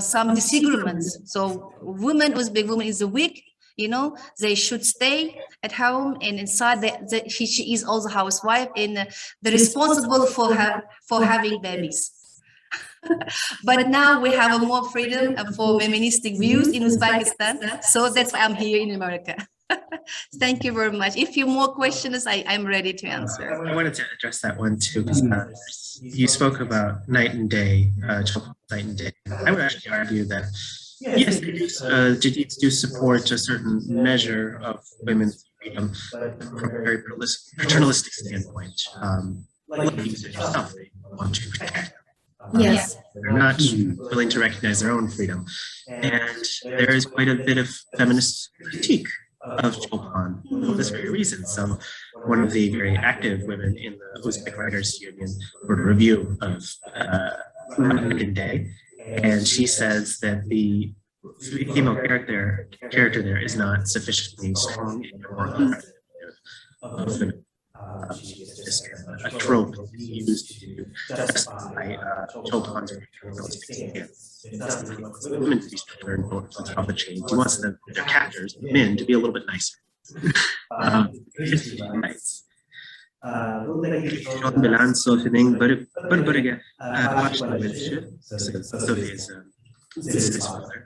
some disagreements. So, Uzbek woman is weak. You know, they should stay at home, and inside she is also housewife, and they're responsible for having babies. But now we have a more freedom for feministic views in Uzbekistan, so that's why I'm here in America. Thank you very much. If you have more questions, I'm ready to answer. I wanted to address that one too, because you spoke about night and day, night and day. I would actually argue that yes, Jadidis do support a certain measure of women's freedom from a very paternalistic standpoint. Like you said yourself, they want to protect them. Yes. They're not willing to recognize their own freedom. And there is quite a bit of feminist critique of Chulpan for this very reason. So one of the very active women in the Uzbek Writers Union wrote a review of Night and Day, and she says that the female character there is not sufficiently strong or of women. Just a trope used to justify Chulpan's women to be stronger and more on top of the chain. He wants their captors, men, to be a little bit nicer. Bilan softening, but this is father.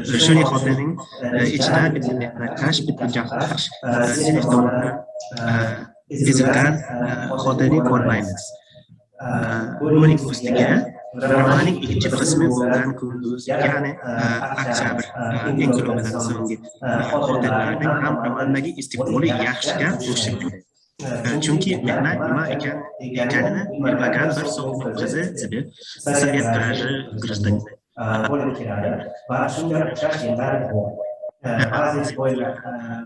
شوني خاطرين اجتهاد بالنقاش بالتجاهش سيفتون إذا خاطرين كورباينس وني كوستيجا رماني يجيب قسمي وكان كندوز يعني أكثر إنكلو بدن سونجي خاطرين هم رمان نجي استقبالي يخشى وشكله چونکی مهنت ما اکنه میبگن بر صحبت قضه زبه سریعت قرار گرزدنی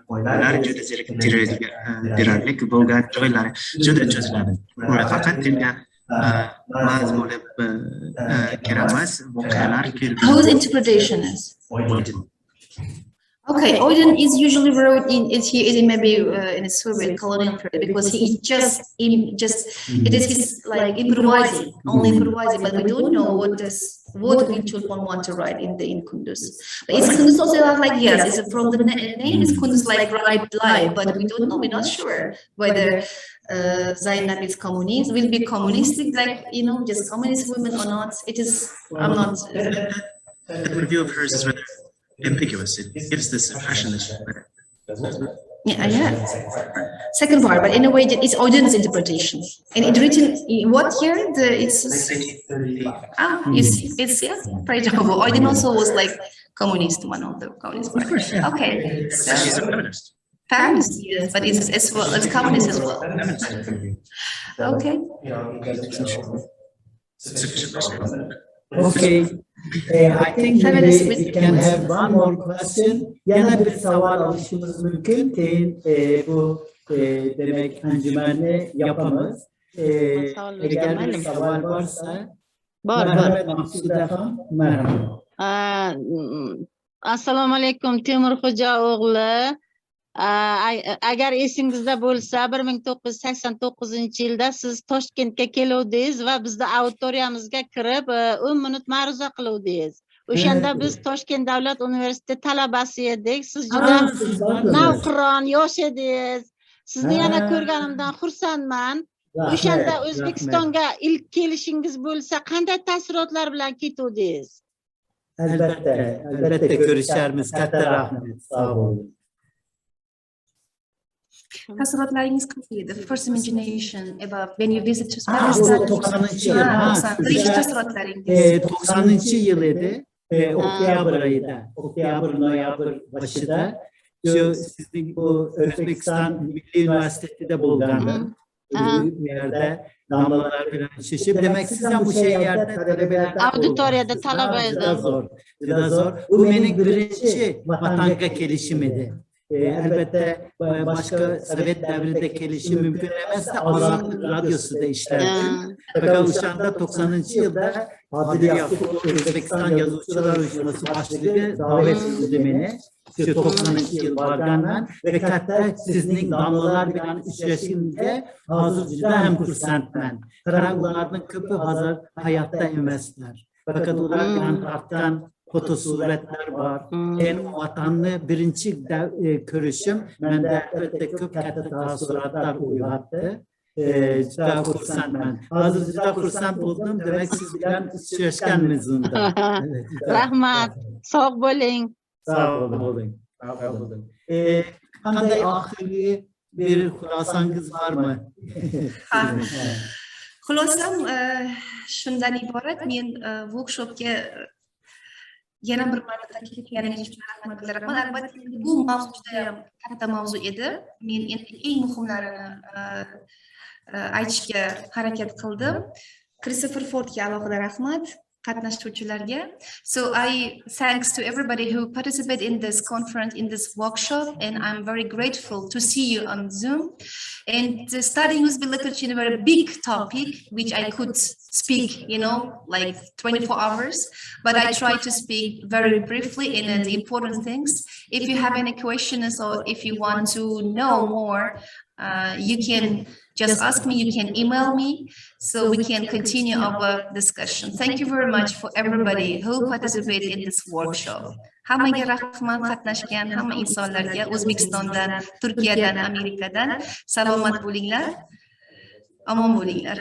Boylar juda ziriktiradigan dirarlik bo'lgan joylari juda cho'ziladi. Faqat tilga ma'z bo'lib kiramas voqealar keladi. Whose interpretation is? Okay, Oydin is usually wrote in maybe in a Soviet colonial period, because he is just it is his like improvising, only improvising, but we don't know what will Chulpan want to write in Kunduz. But is Kunduz also like, yes, is it from the name is Kunduz like right life, but we don't know, we're not sure whether Zainab is communist, will be communistic, like, you know, just communist women or not. It is, I'm not. The review of hers is rather ambiguous. It gives this impression that Yeah. Second part, but in a way that it's audience interpretation. And it written in what year? It's yeah, for example, Aydin also was like communist, one of the communist parties. Okay. So, she's a feminist. feminist, yes, but it's as well as communist as well. Okay. Okay. I think we can have one more question. Yana bir saval alışımız mümkün. Bu demek encümenle yapamaz. Eğer bir saval varsa merhamet Mahsuda Hanım, merhaba. Assalomu alaykum Temur Xo'ja o'g'li. Agar esingizda bo'lsa 1989-yilda siz Toshkentga keluvdingiz va bizni auditoriyamizga kirib 10 minut ma'ruza qiluvdingiz. O'shanda biz Toshkent davlat universiteti talabasi edik. Siz juda navqiron yosh edingiz. Sizni yana ko'rganimdan xursandman. O'shanda O'zbekistonga ilk kelishingiz bo'lsa qanday taassurotlar bilan ketuvdingiz? Albatta ko'risharmiz. Katta rahmat. Sog' bo'ling. Taassurotlaringiz qanday edi? First imagination about when you visit to Bu 90-yıl. Birinchi taassurotlaringiz. 90-yıl edi. Oktyabr ayında. Oktyabr, noyabr başında. Sizin bu Özbekistan Milli Üniversitesi'de bulunduğunuz bir yerde damlalar bilen şişip. Demek sizden bu yerde talebelerden Auditoriyada talaba edi. Juda zor. Bu benim birinci vatanga kelişimidi. Elbette başka Sovet devrinde gelişim mümkün emezse Azadlık Radyosu da işlerdi. Fakat Uşak'ta 90. yılda Adil Yakup Özbekistan Yazıcılar Uyuşması başlığı davet edilmeni 90. yıl vargandan ve hatta sizin damlalar bilen işleşimde hazırcıda hem kursantmen. Karangulardan köpü hazır hayatta emezler. Fakat ulardan arttan fotosuretler var. En vatanlı birinci görüşüm bende elbette köp katta taassuratlar uyattı. Juda kursantman. Hazır juda kursant oldum. Demek siz bilen işleşken mezunda. Rahmat. Sog' bo'ling. Sağ olun. Qanday oxirgi bir xulosangiz bormi? Xulosam shundan iborat. Men workshopga yana bir marta taklif qilganingiz uchun rahmat bildiryapman. Albatta bu mavzu juda katta mavzu edi. Men eng muhimlarini aytishga harakat qildim. Christopher Fordga alohida rahmat. So thanks to everybody who participated in this conference, in this workshop, and I'm very grateful to see you on Zoom. And studying Uzbek literature is a very big topic, which I could speak, like 24 hours, but I try to speak very briefly in the important things. If you have any questions or if you want to know more, you can just ask me, you can email me, so we can continue our discussion. Thank you very much for everybody who participated in this workshop. Hammaga rahmat, qatnashgan hamma insonlarga O'zbekistondan, Turkiyadan, Amerikadan salomat bo'linglar, omon bo'linglar.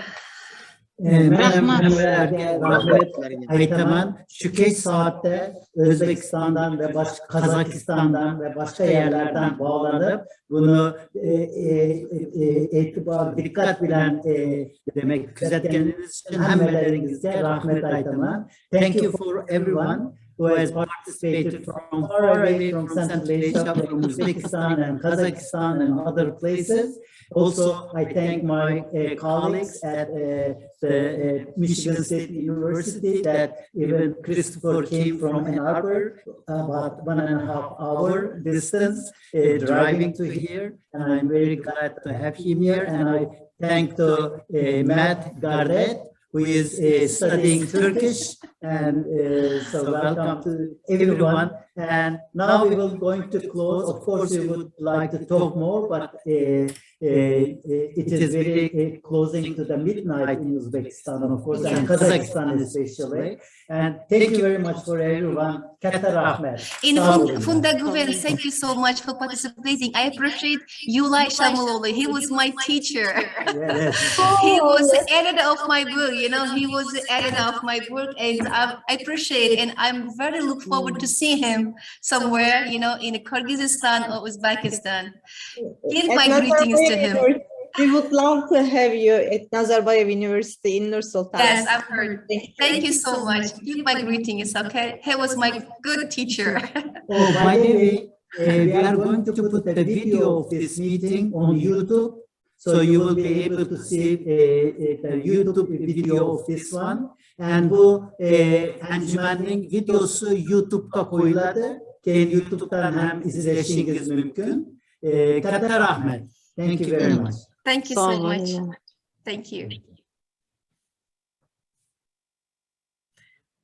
Rahmat aytaman. Şu geç saatte Özbekistan'dan ve Kazakistan'dan ve başka yerlerden bağlanıp bunu dikkat bilen demek gözetkeniniz için hemmelerinize rahmet aytaman. Thank you for everyone who has participated from far away from Central Asia, from Uzbekistan and Kazakhstan and other places. Also, I thank my colleagues at the Michigan State University that even Christopher came from Ann Arbor, about 1.5 hour distance, driving to here. And I'm very glad to have him here. And I thank Matt Gardet, who is studying Turkish. And so welcome to everyone. And now we will going to close. Of course, we would like to talk more, but it is very closing to the midnight in Uzbekistan, of course, and Kazakhstan especially. And thank you very much for everyone. Katta rahmet. In Funda Guven, thank you so much for participating. I appreciate Yulay Shamuloli. He was my teacher. Yes. He was the editor of my book, he was the editor of my book, and I appreciate, and I'm very look forward to see him somewhere, you know, in Kyrgyzstan or Uzbekistan. Give my At greetings to Nazarbayev him. University. We would love to have you at Nazarbayev University in Nur Sultan. Yes, I've heard. Thank you so much. Give my greetings, okay? He was my good teacher. Oh, by the way, we are going to put the video of this meeting on YouTube. So you will be able to see the YouTube video of this one. And bu encümenlik videosu YouTube'da koyuladı. Kendi YouTube'dan hem izleyişiniz mümkün. Katar Ahmet. Thank you very much. Thank you so much. Thank you.